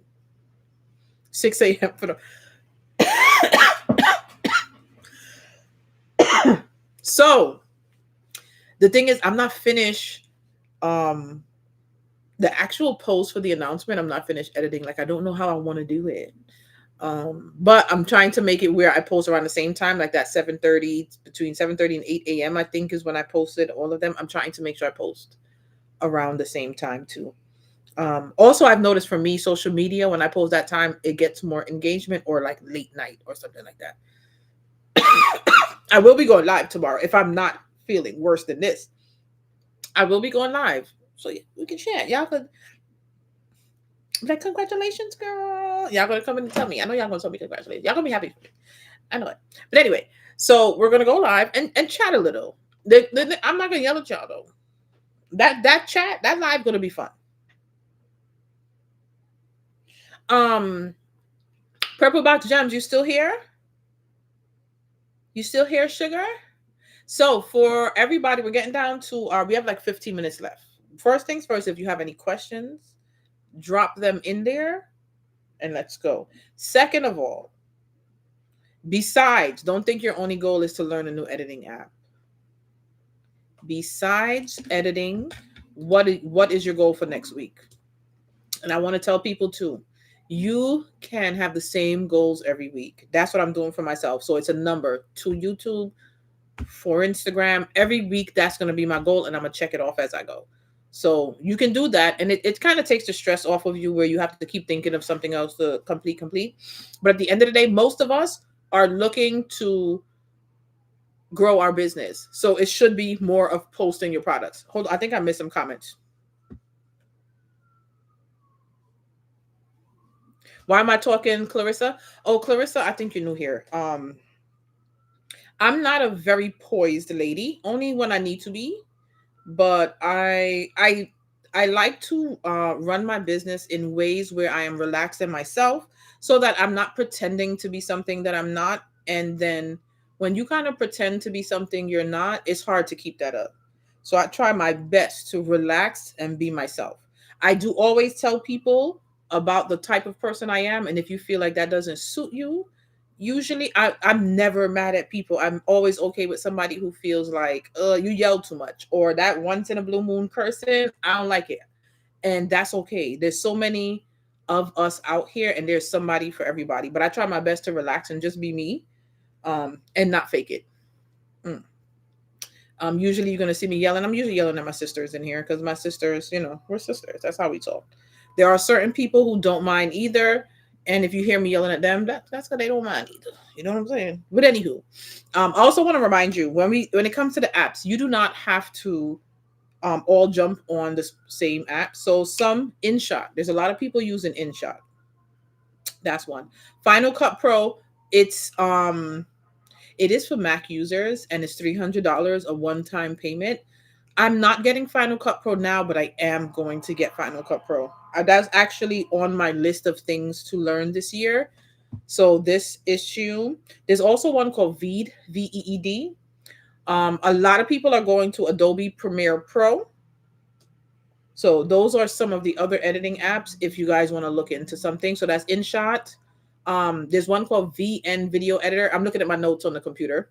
6 a.m. for the So the thing is, I'm not finished. The actual post for the announcement, I'm not finished editing. Like, I don't know how I want to do it. But I'm trying to make it where I post around the same time, like that 7:30, between 7:30 and 8 a.m. I think is when I posted all of them. I'm trying to make sure I post around the same time too. Also, I've noticed for me, social media, when I post that time, it gets more engagement, or like late night or something like that. I will be going live tomorrow if I'm not feeling worse than this. I will be going live, so we can chat. Y'all could like, congratulations, girl. Y'all gonna come in and tell me. I know y'all gonna tell me congratulations. Y'all gonna be happy. I know it. But anyway, so we're gonna go live and chat a little. I'm not gonna yell at y'all though. That chat, that live gonna be fun. Purple Box Gems, you still here? You still here, sugar? So for everybody, we're getting down to we have like 15 minutes left. First things first, if you have any questions, drop them in there and let's go. Second of all, besides, don't think your only goal is to learn a new editing app. Besides editing, what is your goal for next week? And I want to tell people too, you can have the same goals every week. That's what I'm doing for myself. So it's a number to YouTube, for Instagram. Every week, that's going to be my goal, and I'm going to check it off as I go. So you can do that. And it kind of takes the stress off of you where you have to keep thinking of something else to complete. But at the end of the day, most of us are looking to grow our business. So it should be more of posting your products. Hold on, I think I missed some comments. Why am I talking, Clarissa? Oh, Clarissa, I think you're new here. I'm not a very poised lady, only when I need to be. But I like to run my business in ways where I am relaxed in myself, so that I'm not pretending to be something that I'm not. And then when you kind of pretend to be something you're not, it's hard to keep that up. So I try my best to relax and be myself. I do always tell people about the type of person I am, and if you feel like that doesn't suit you, usually I'm never mad at people. I'm always okay with somebody who feels like, you yell too much, or that once in a blue moon cursing, I don't like it. And that's okay. There's so many of us out here, and there's somebody for everybody. But I try my best to relax and just be me, and not fake it. Mm. Usually you're gonna see me yelling. I'm usually yelling at my sisters in here because my sisters, we're sisters. That's how we talk. There are certain people who don't mind either. And if you hear me yelling at them, that's because they don't mind either. You know what I'm saying? But anywho, I also want to remind you, when it comes to the apps, you do not have to all jump on the same app. So some InShot, there's a lot of people using InShot. That's one. Final Cut Pro, it is for Mac users, and it's $300 a one-time payment. I'm not getting Final Cut Pro now, but I am going to get Final Cut Pro. That's actually on my list of things to learn this year. So this issue, there's also one called Veed, Veed. A lot of people are going to Adobe Premiere Pro. So those are some of the other editing apps if you guys want to look into something. So that's InShot. There's one called VN Video Editor. I'm looking at my notes on the computer.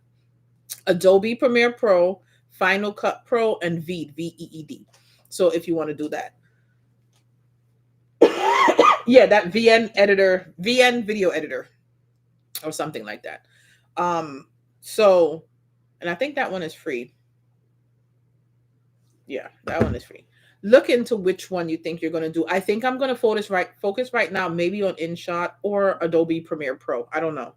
Adobe Premiere Pro, Final Cut Pro, and Veed, Veed. So if you want to do that. Yeah, that VN editor, VN Video Editor, or something like that. So, and I think that one is free. Yeah, that one is free. Look into which one you think you're going to do. I think I'm going to focus right now, maybe on InShot or Adobe Premiere Pro. I don't know.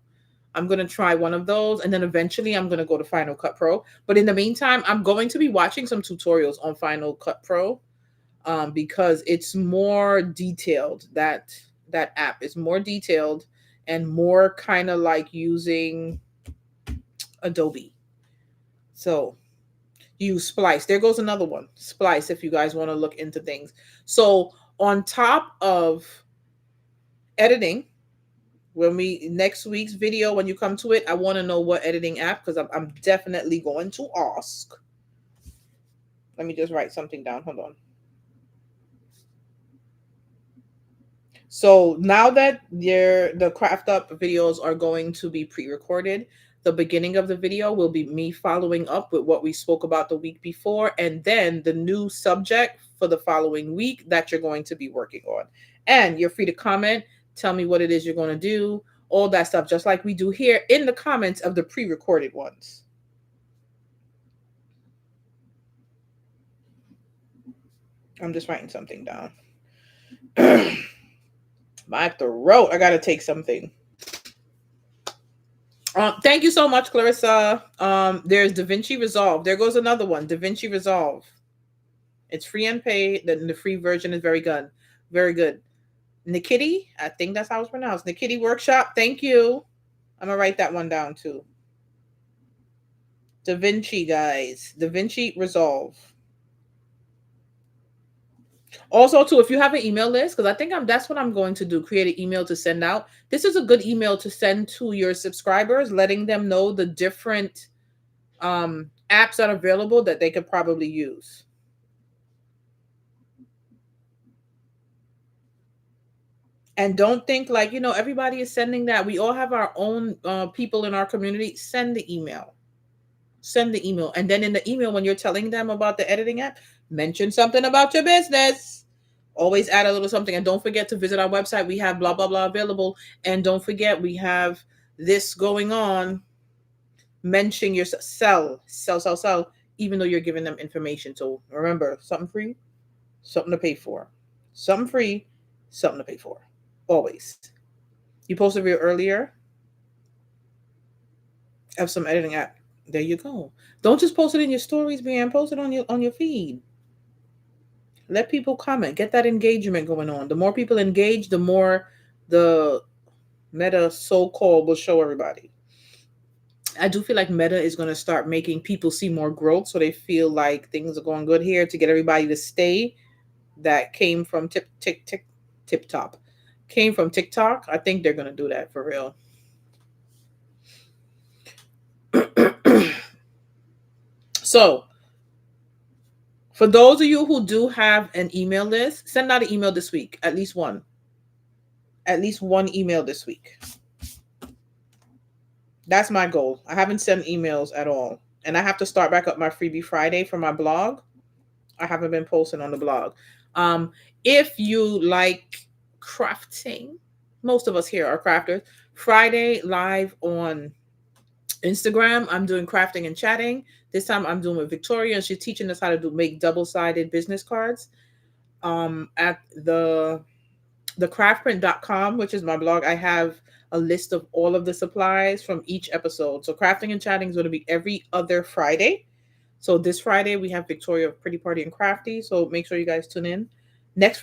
I'm going to try one of those, and then eventually I'm going to go to Final Cut Pro. But in the meantime, I'm going to be watching some tutorials on Final Cut Pro, because it's more detailed. That app is more detailed and more kind of like using Adobe. So use Splice. There goes another one, Splice, if you guys want to look into things. So on top of editing, next week's video, when you come to it, I want to know what editing app, because I'm definitely going to ask. Let me just write something down. Hold on. So now that the craft up videos are going to be pre-recorded, the beginning of the video will be me following up with what we spoke about the week before, and then the new subject for the following week that you're going to be working on. And you're free to comment, tell me what it is you're going to do, all that stuff, just like we do here in the comments of the pre-recorded ones. I'm just writing something down. My throat, I gotta take something. Thank you so much, Clarissa. There's DaVinci Resolve. There goes another one, DaVinci Resolve. It's free and paid. The free version is very good. Very good. Nikiti, I think that's how it's pronounced. Nikiti Workshop. Thank you. I'm gonna write that one down too. DaVinci, guys. DaVinci Resolve. Also, too, if you have an email list, because I think that's what I'm going to do, create an email to send out. This is a good email to send to your subscribers, letting them know the different apps that are available that they could probably use. And don't think like, everybody is sending that. We all have our own people in our community. Send the email. Send the email. And then in the email, when you're telling them about the editing app, mention something about your business. Always add a little something. And don't forget to visit our website. We have blah, blah, blah available. And don't forget, we have this going on. Mention your sell, even though you're giving them information. So remember, something free, something to pay for. Something free, something to pay for. Always. You posted a video earlier of some editing app. There you go. Don't just post it in your stories, man. Post it on your feed. Let people comment. Get that engagement going on. The more people engage, the more the Meta so-called will show everybody. I do feel like Meta is going to start making people see more growth, so they feel like things are going good here to get everybody to stay. That came from Tip Top. Came from TikTok. I think they're going to do that for real. So, for those of you who do have an email list, send out an email this week. At least one. At least one email this week. That's my goal. I haven't sent emails at all. And I have to start back up my Freebie Friday for my blog. I haven't been posting on the blog. If you like crafting, most of us here are crafters. Friday live on Instagram, I'm doing crafting and chatting. This time I'm doing with Victoria, and she's teaching us how to make double-sided business cards. At the craftprint.com, which is my blog, I have a list of all of the supplies from each episode. So crafting and chatting is going to be every other Friday. So this Friday we have Victoria of Pretty Party and Crafty. So make sure you guys tune in. Next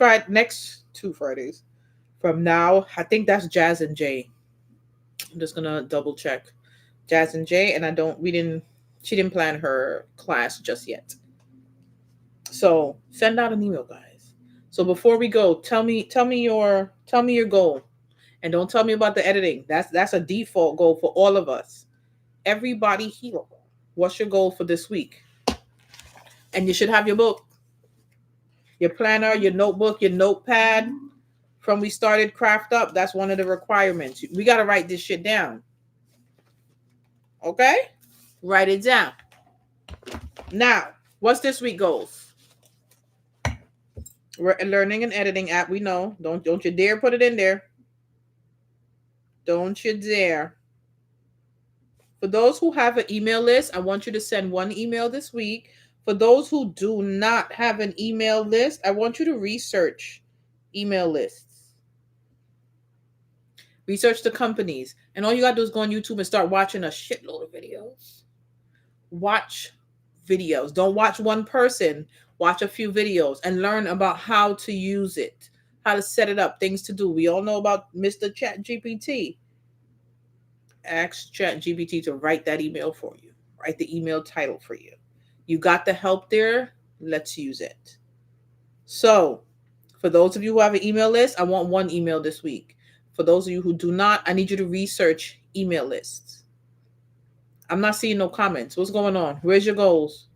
2 Fridays from now, I think that's Jazz and Jay. I'm just gonna double check. Jazz and Jay, and she didn't plan her class just yet. So send out an email, guys. So before we go, tell me your goal. And don't tell me about the editing. That's a default goal for all of us. Everybody here. What's your goal for this week? And you should have your book, your planner, your notebook, your notepad. From we started Craft Up, that's one of the requirements. We got to write this shit down. Okay? Write it down. Now, what's this week goals? We're learning an editing app. We know. Don't you dare put it in there. Don't you dare. For those who have an email list, I want you to send one email this week. For those who do not have an email list, I want you to research email lists. Research the companies. And all you got to do is go on YouTube and start watching a shitload of videos. Watch videos. Don't watch one person. Watch a few videos and learn about how to use it, how to set it up, things to do. We all know about Mr. ChatGPT. Ask ChatGPT to write that email for you. Write the email title for you. You got the help there. Let's use it. So, for those of you who have an email list, I want one email this week. For those of you who do not, I need you to research email lists. I'm not seeing no comments. What's going on? Where's your goals?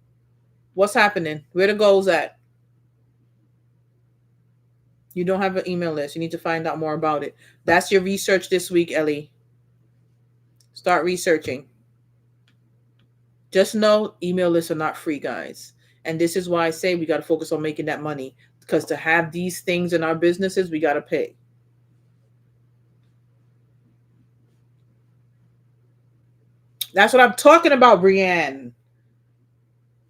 What's happening? Where the goals at? You don't have an email list. You need to find out more about it. That's your research this week, Ellie. Start researching. Just know email lists are not free, guys. And this is why I say we got to focus on making that money. Because to have these things in our businesses, we got to pay. That's what I'm talking about, Brienne.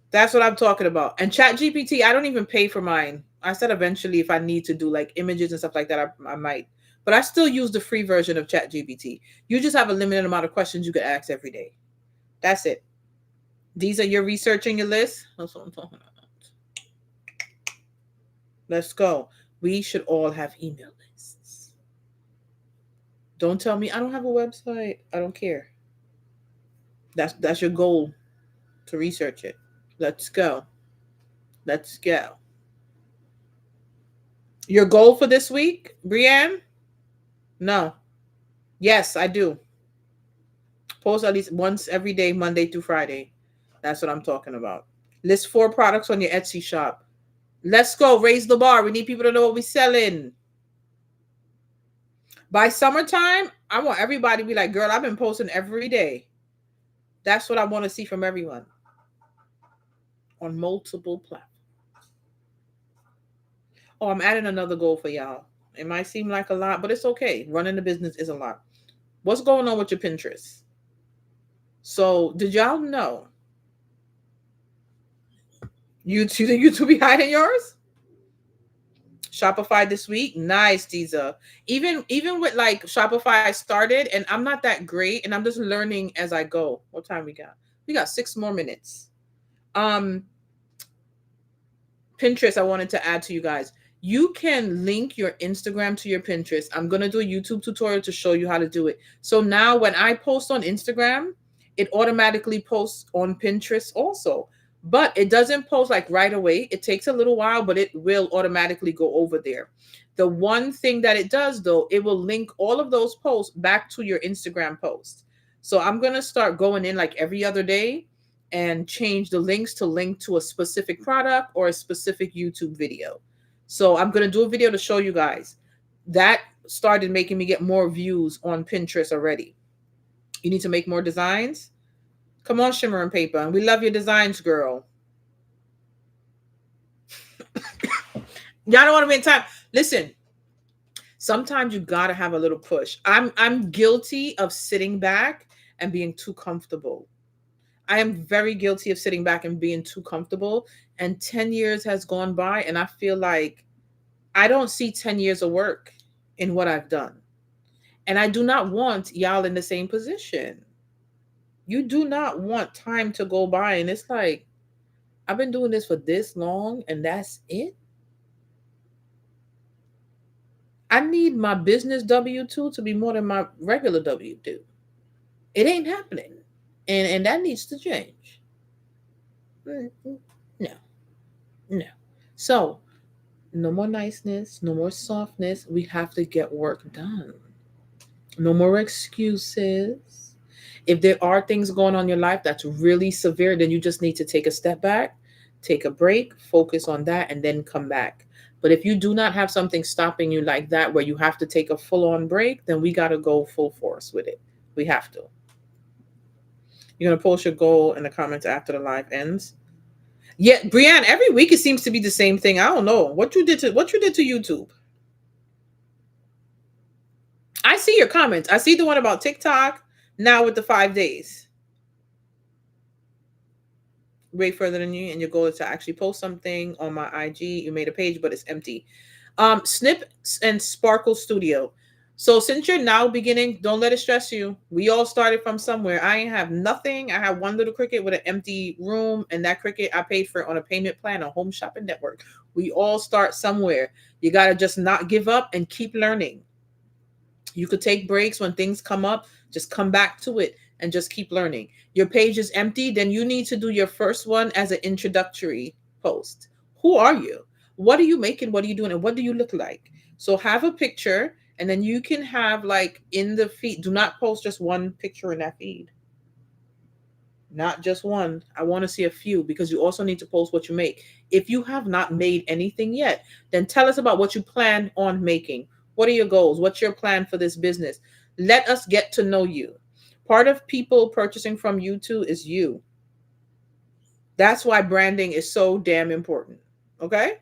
That's what I'm talking about. And ChatGPT, I don't even pay for mine. I said eventually if I need to do like images and stuff like that, I might. But I still use the free version of ChatGPT. You just have a limited amount of questions you could ask every day. That's it. These are your researching your list. That's what I'm talking about. Let's go. We should all have email lists. Don't tell me I don't have a website. I don't care. That's your goal, to research it. Let's go. Let's go. Your goal for this week, Brienne? No. Yes, I do. Post at least once every day, Monday through Friday. That's what I'm talking about. List 4 products on your Etsy shop. Let's go. Raise the bar. We need people to know what we're selling. By summertime, I want everybody to be like, girl, I've been posting every day. That's what I want to see from everyone on multiple platforms. Oh, I'm adding another goal for y'all. It might seem like a lot, but it's okay. Running the business is a lot. What's going on with your Pinterest? So, did y'all know YouTube be hiding yours? Shopify this week, nice, Diza. Even with like Shopify, I started, and I'm not that great, and I'm just learning as I go. What time we got? We got 6 more minutes. Um, Pinterest, I wanted to add to you guys. You can link your Instagram to your Pinterest. I'm going to do a YouTube tutorial to show you how to do it. So now when I post on Instagram, it automatically posts on Pinterest also. But it doesn't post like right away. It takes a little while, but it will automatically go over there. The one thing that it does though, it will link all of those posts back to your Instagram post. So I'm going to start going in like every other day and change the links to link to a specific product or a specific YouTube video. So I'm going to do a video to show you guys. That started making me get more views on Pinterest already. You need to make more designs? Come on, Shimmer and Paper. And we love your designs, girl. Y'all don't want to make time. Listen, sometimes you got to have a little push. I'm guilty of sitting back and being too comfortable. I am very guilty of sitting back and being too comfortable. And 10 years has gone by, and I feel like I don't see 10 years of work in what I've done. And I do not want y'all in the same position. You do not want time to go by, and it's like, I've been doing this for this long, and that's it. I need my business W-2 to be more than my regular W-2. It ain't happening. And that needs to change. No. No. So, no more niceness, no more softness. We have to get work done. No more excuses. If there are things going on in your life that's really severe, then you just need to take a step back, take a break, focus on that, and then come back. But if you do not have something stopping you like that, where you have to take a full on break, then we got to go full force with it. We have to. You're going to post your goal in the comments after the live ends. Yeah, Brianne, every week it seems to be the same thing. I don't know what you did to YouTube. I see your comments. I see the one about TikTok now with the 5 days. Way further than you, and your goal is to actually post something on my IG. You made a page, but it's empty. Snip and Sparkle Studio. So since you're now beginning, don't let it stress you. We all started from somewhere. I ain't have nothing. I have one little Cricut with an empty room, and that Cricut I paid for on a payment plan on Home Shopping Network. We all start somewhere. You got to just not give up and keep learning. You could take breaks when things come up. Just come back to it and just keep learning. Your page is empty, then you need to do your first one as an introductory post. Who are you? What are you making? What are you doing? And what do you look like? So have a picture, and then you can have like in the feed. Do not post just one picture in that feed. Not just one. I want to see a few, because you also need to post what you make. If you have not made anything yet, then tell us about what you plan on making. What are your goals? What's your plan for this business? Let us get to know you. Part of people purchasing from YouTube is you. That's why branding is so damn important. Okay?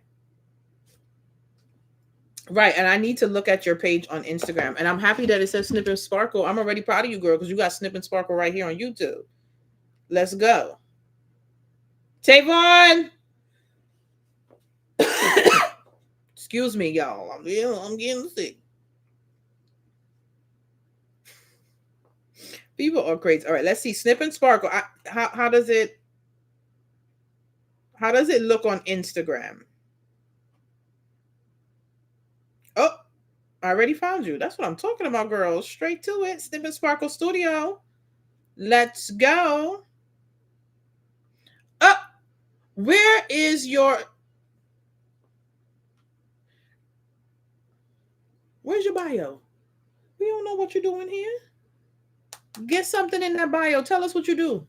Right. And I need to look at your page on Instagram. And I'm happy that it says Snip and Sparkle. I'm already proud of you, girl, because you got Snip and Sparkle right here on YouTube. Let's go. Tavon! Excuse me, y'all. I'm getting sick. People are crazy. All right, let's see. Snip and Sparkle. How does it look on Instagram? Oh, I already found you. That's what I'm talking about, girls. Straight to it. Snip and Sparkle Studio. Let's go. Oh, where is your... Where's your bio? We don't know what you're doing here. Get something in that bio. Tell us what you do.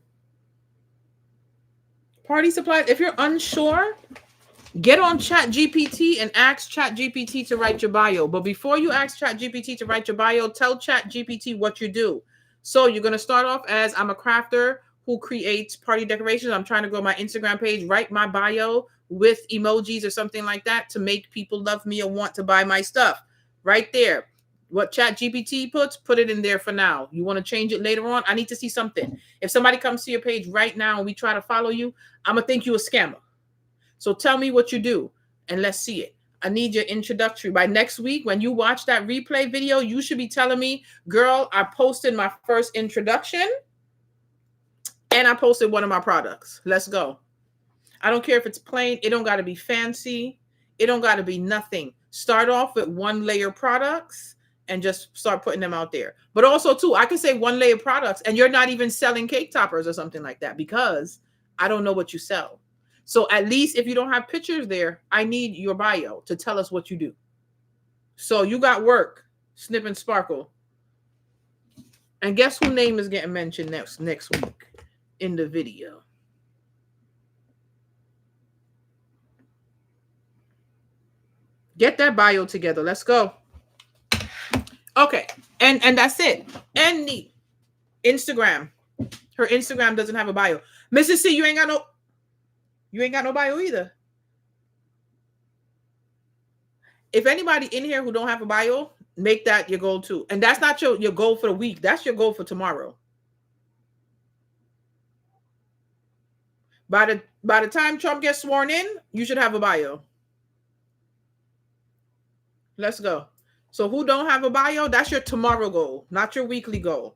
Party supplies. If you're unsure, Get on Chat GPT and ask Chat GPT to write your bio. But before you ask Chat GPT to write your bio, tell Chat GPT what you do. So you're going to start off as, I'm a crafter who creates party decorations. I'm trying to grow my Instagram page. Write my bio with emojis or something like that to make people love me or want to buy my stuff. Right there. What Chat GPT puts, put it in there for now. You want to change it later on? I need to see something. If somebody comes to your page right now and we try to follow you, I'm going to think you a scammer. So tell me what you do and let's see it. I need your introductory. By next week, when you watch that replay video, you should be telling me, girl, I posted my first introduction and I posted one of my products. Let's go. I don't care if it's plain. It don't got to be fancy. It don't got to be nothing. Start off with one layer products and just start putting them out there. But also, too, I can say one layer products and you're not even selling cake toppers or something like that because I don't know what you sell. So at least if you don't have pictures there, I need your bio to tell us what you do. So you got work, Snip and Sparkle. And guess whose name is getting mentioned next week in the video? Get that bio together. Let's go. Okay. And that's it. And the Instagram. Her Instagram doesn't have a bio. Mrs. C, you ain't got no bio either. If anybody in here who don't have a bio, make that your goal too. And that's not your goal for the week. That's your goal for tomorrow. By the time Trump gets sworn in, you should have a bio. Let's go. So who don't have a bio, that's your tomorrow goal, not your weekly goal.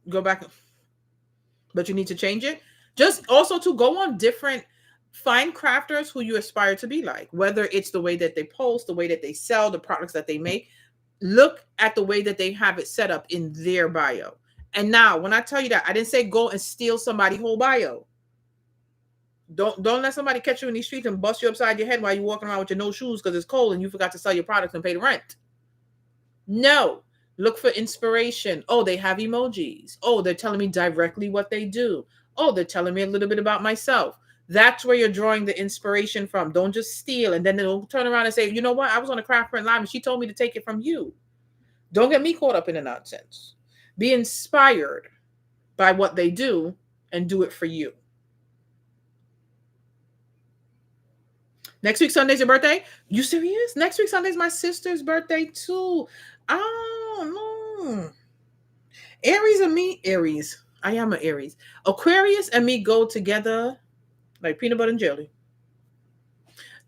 Go back. But you need to change it. Just also to go on different, find crafters who you aspire to be like, whether it's the way that they post, the way that they sell, the products that they make. Look at the way that they have it set up in their bio. And now, when I tell you that, I didn't say go and steal somebody's whole bio. Don't let somebody catch you in these streets and bust you upside your head while you're walking around with your no shoes because it's cold and you forgot to sell your products and pay the rent. No. Look for inspiration. Oh, they have emojis. Oh, they're telling me directly what they do. Oh, they're telling me a little bit about myself. That's where you're drawing the inspiration from. Don't just steal and then they'll turn around and say, you know what? I was on a craft print live and she told me to take it from you. Don't get me caught up in the nonsense. Be inspired by what they do and do it for you. Next week, Sunday's your birthday? You serious? Next week, Sunday's my sister's birthday too. Oh, no. Aries and me, Aries. I am an Aries. Aquarius and me go together like peanut butter and jelly.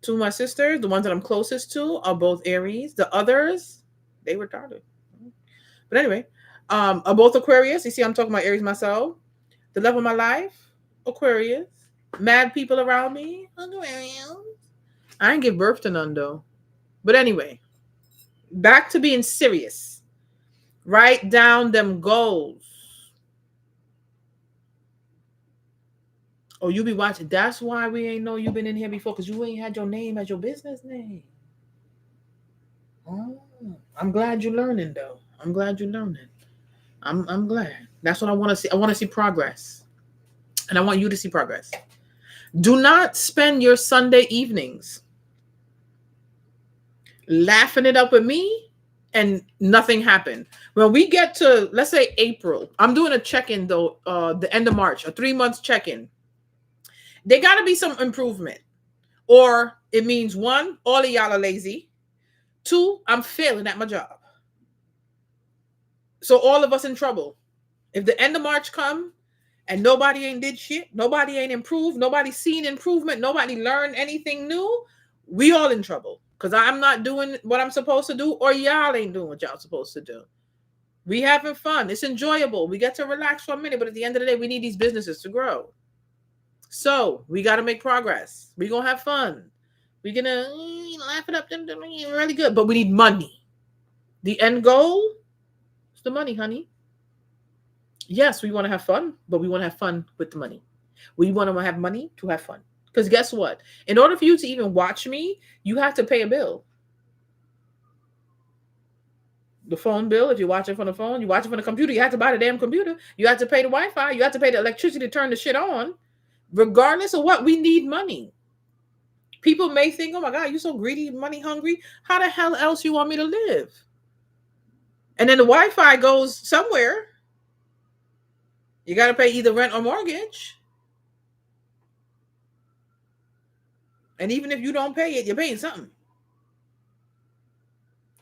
Two of my sisters, the ones that I'm closest to, are both Aries. The others, they retarded. But anyway, are both Aquarius. You see, I'm talking about Aries myself. The love of my life, Aquarius. Mad people around me, Aquarius. I didn't give birth to none though. But anyway, back to being serious. Write down them goals. Oh, you be watching. That's why we ain't know you been in here before, because you ain't had your name as your business name. Oh, I'm glad you're learning though. I'm glad you're learning. I'm glad. That's what I want to see. I want to see progress. And I want you to see progress. Do not spend your Sunday evenings laughing it up with me and nothing happened. When we get to, let's say, April, I'm doing a check-in though, the end of March, a 3 months check-in. There got to be some improvement. Or it means 1, all of y'all are lazy. 2, I'm failing at my job. So all of us in trouble. If the end of March come and nobody ain't did shit, nobody ain't improved, nobody seen improvement, nobody learned anything new, we all in trouble. Because I'm not doing what I'm supposed to do, or y'all ain't doing what y'all supposed to do. We having fun. It's enjoyable. We get to relax for a minute, but at the end of the day, we need these businesses to grow. So we got to make progress. We're going to have fun. We're going to laugh it up. Really good. But we need money. The end goal is the money, honey. Yes, we want to have fun, but we want to have fun with the money. We want to have money to have fun. Because guess what? In order for you to even watch me, you have to pay a bill. The phone bill, if you're watching from the phone, you watch it from the computer, you have to buy the damn computer. You have to pay the Wi-Fi. You have to pay the electricity to turn the shit on. Regardless of what, we need money. People may think, oh my God, you're so greedy, money hungry. How the hell else you want me to live? And then the Wi-Fi goes somewhere. You got to pay either rent or mortgage. And even if you don't pay it, you're paying something.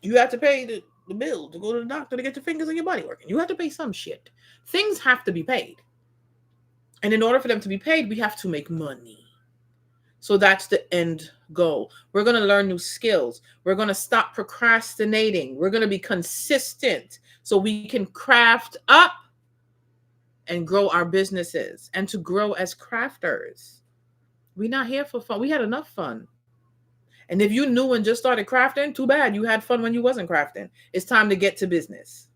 You have to pay the bill to go to the doctor to get your fingers and your body working. You have to pay some shit. Things have to be paid. And in order for them to be paid, we have to make money. So that's the end goal. We're going to learn new skills. We're going to stop procrastinating. We're going to be consistent so we can craft up and grow our businesses and to grow as crafters. We're not here for fun. We had enough fun. And if you knew and just started crafting, too bad. You had fun when you wasn't crafting. It's time to get to business.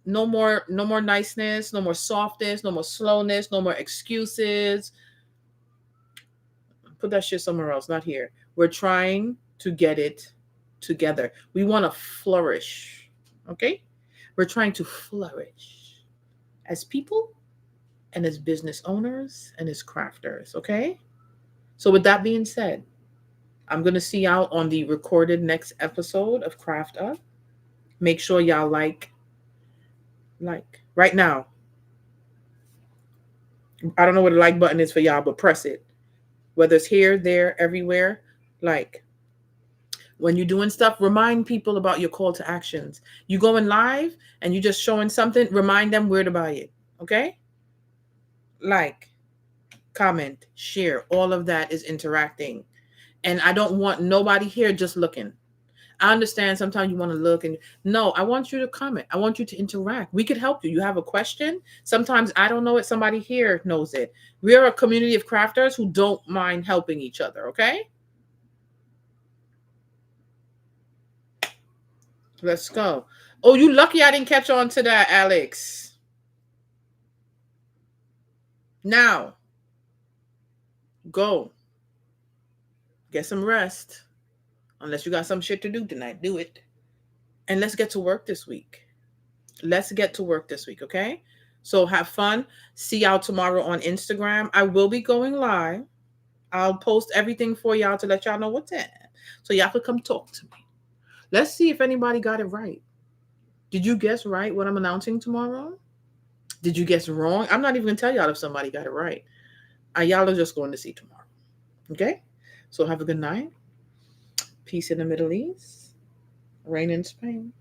No more niceness, no more softness, no more slowness, no more excuses. Put that shit somewhere else, not here. We're trying to get it together. We want to flourish. Okay? We're trying to flourish as people and as business owners and as crafters. Okay? So with that being said, I'm going to see y'all on the recorded next episode of Craft Up. Make sure y'all like right now. I don't know what the like button is for y'all, but press it. Whether it's here, there, everywhere, like. When you're doing stuff, remind people about your call to actions. You going live and you just showing something, remind them where to buy it. Okay? Like, comment, share. All of that is interacting. And I don't want nobody here just looking. I understand sometimes you want to look and no, I want you to comment. I want you to interact. We could help you. You have a question. Sometimes I don't know it. Somebody here knows it. We're a community of crafters who don't mind helping each other. Okay? Let's go. Oh, you lucky I didn't catch on to that, Alex. Now, go. Get some rest. Unless you got some shit to do tonight, do it. And let's get to work this week. Okay? So have fun. See y'all tomorrow on Instagram. I will be going live. I'll post everything for y'all to let y'all know what's in. So y'all can come talk to me. Let's see if anybody got it right. Did you guess right what I'm announcing tomorrow? Did you guess wrong? I'm not even going to tell y'all if somebody got it right. Y'all are just going to see tomorrow. Okay? So have a good night. Peace in the Middle East. Rain in Spain.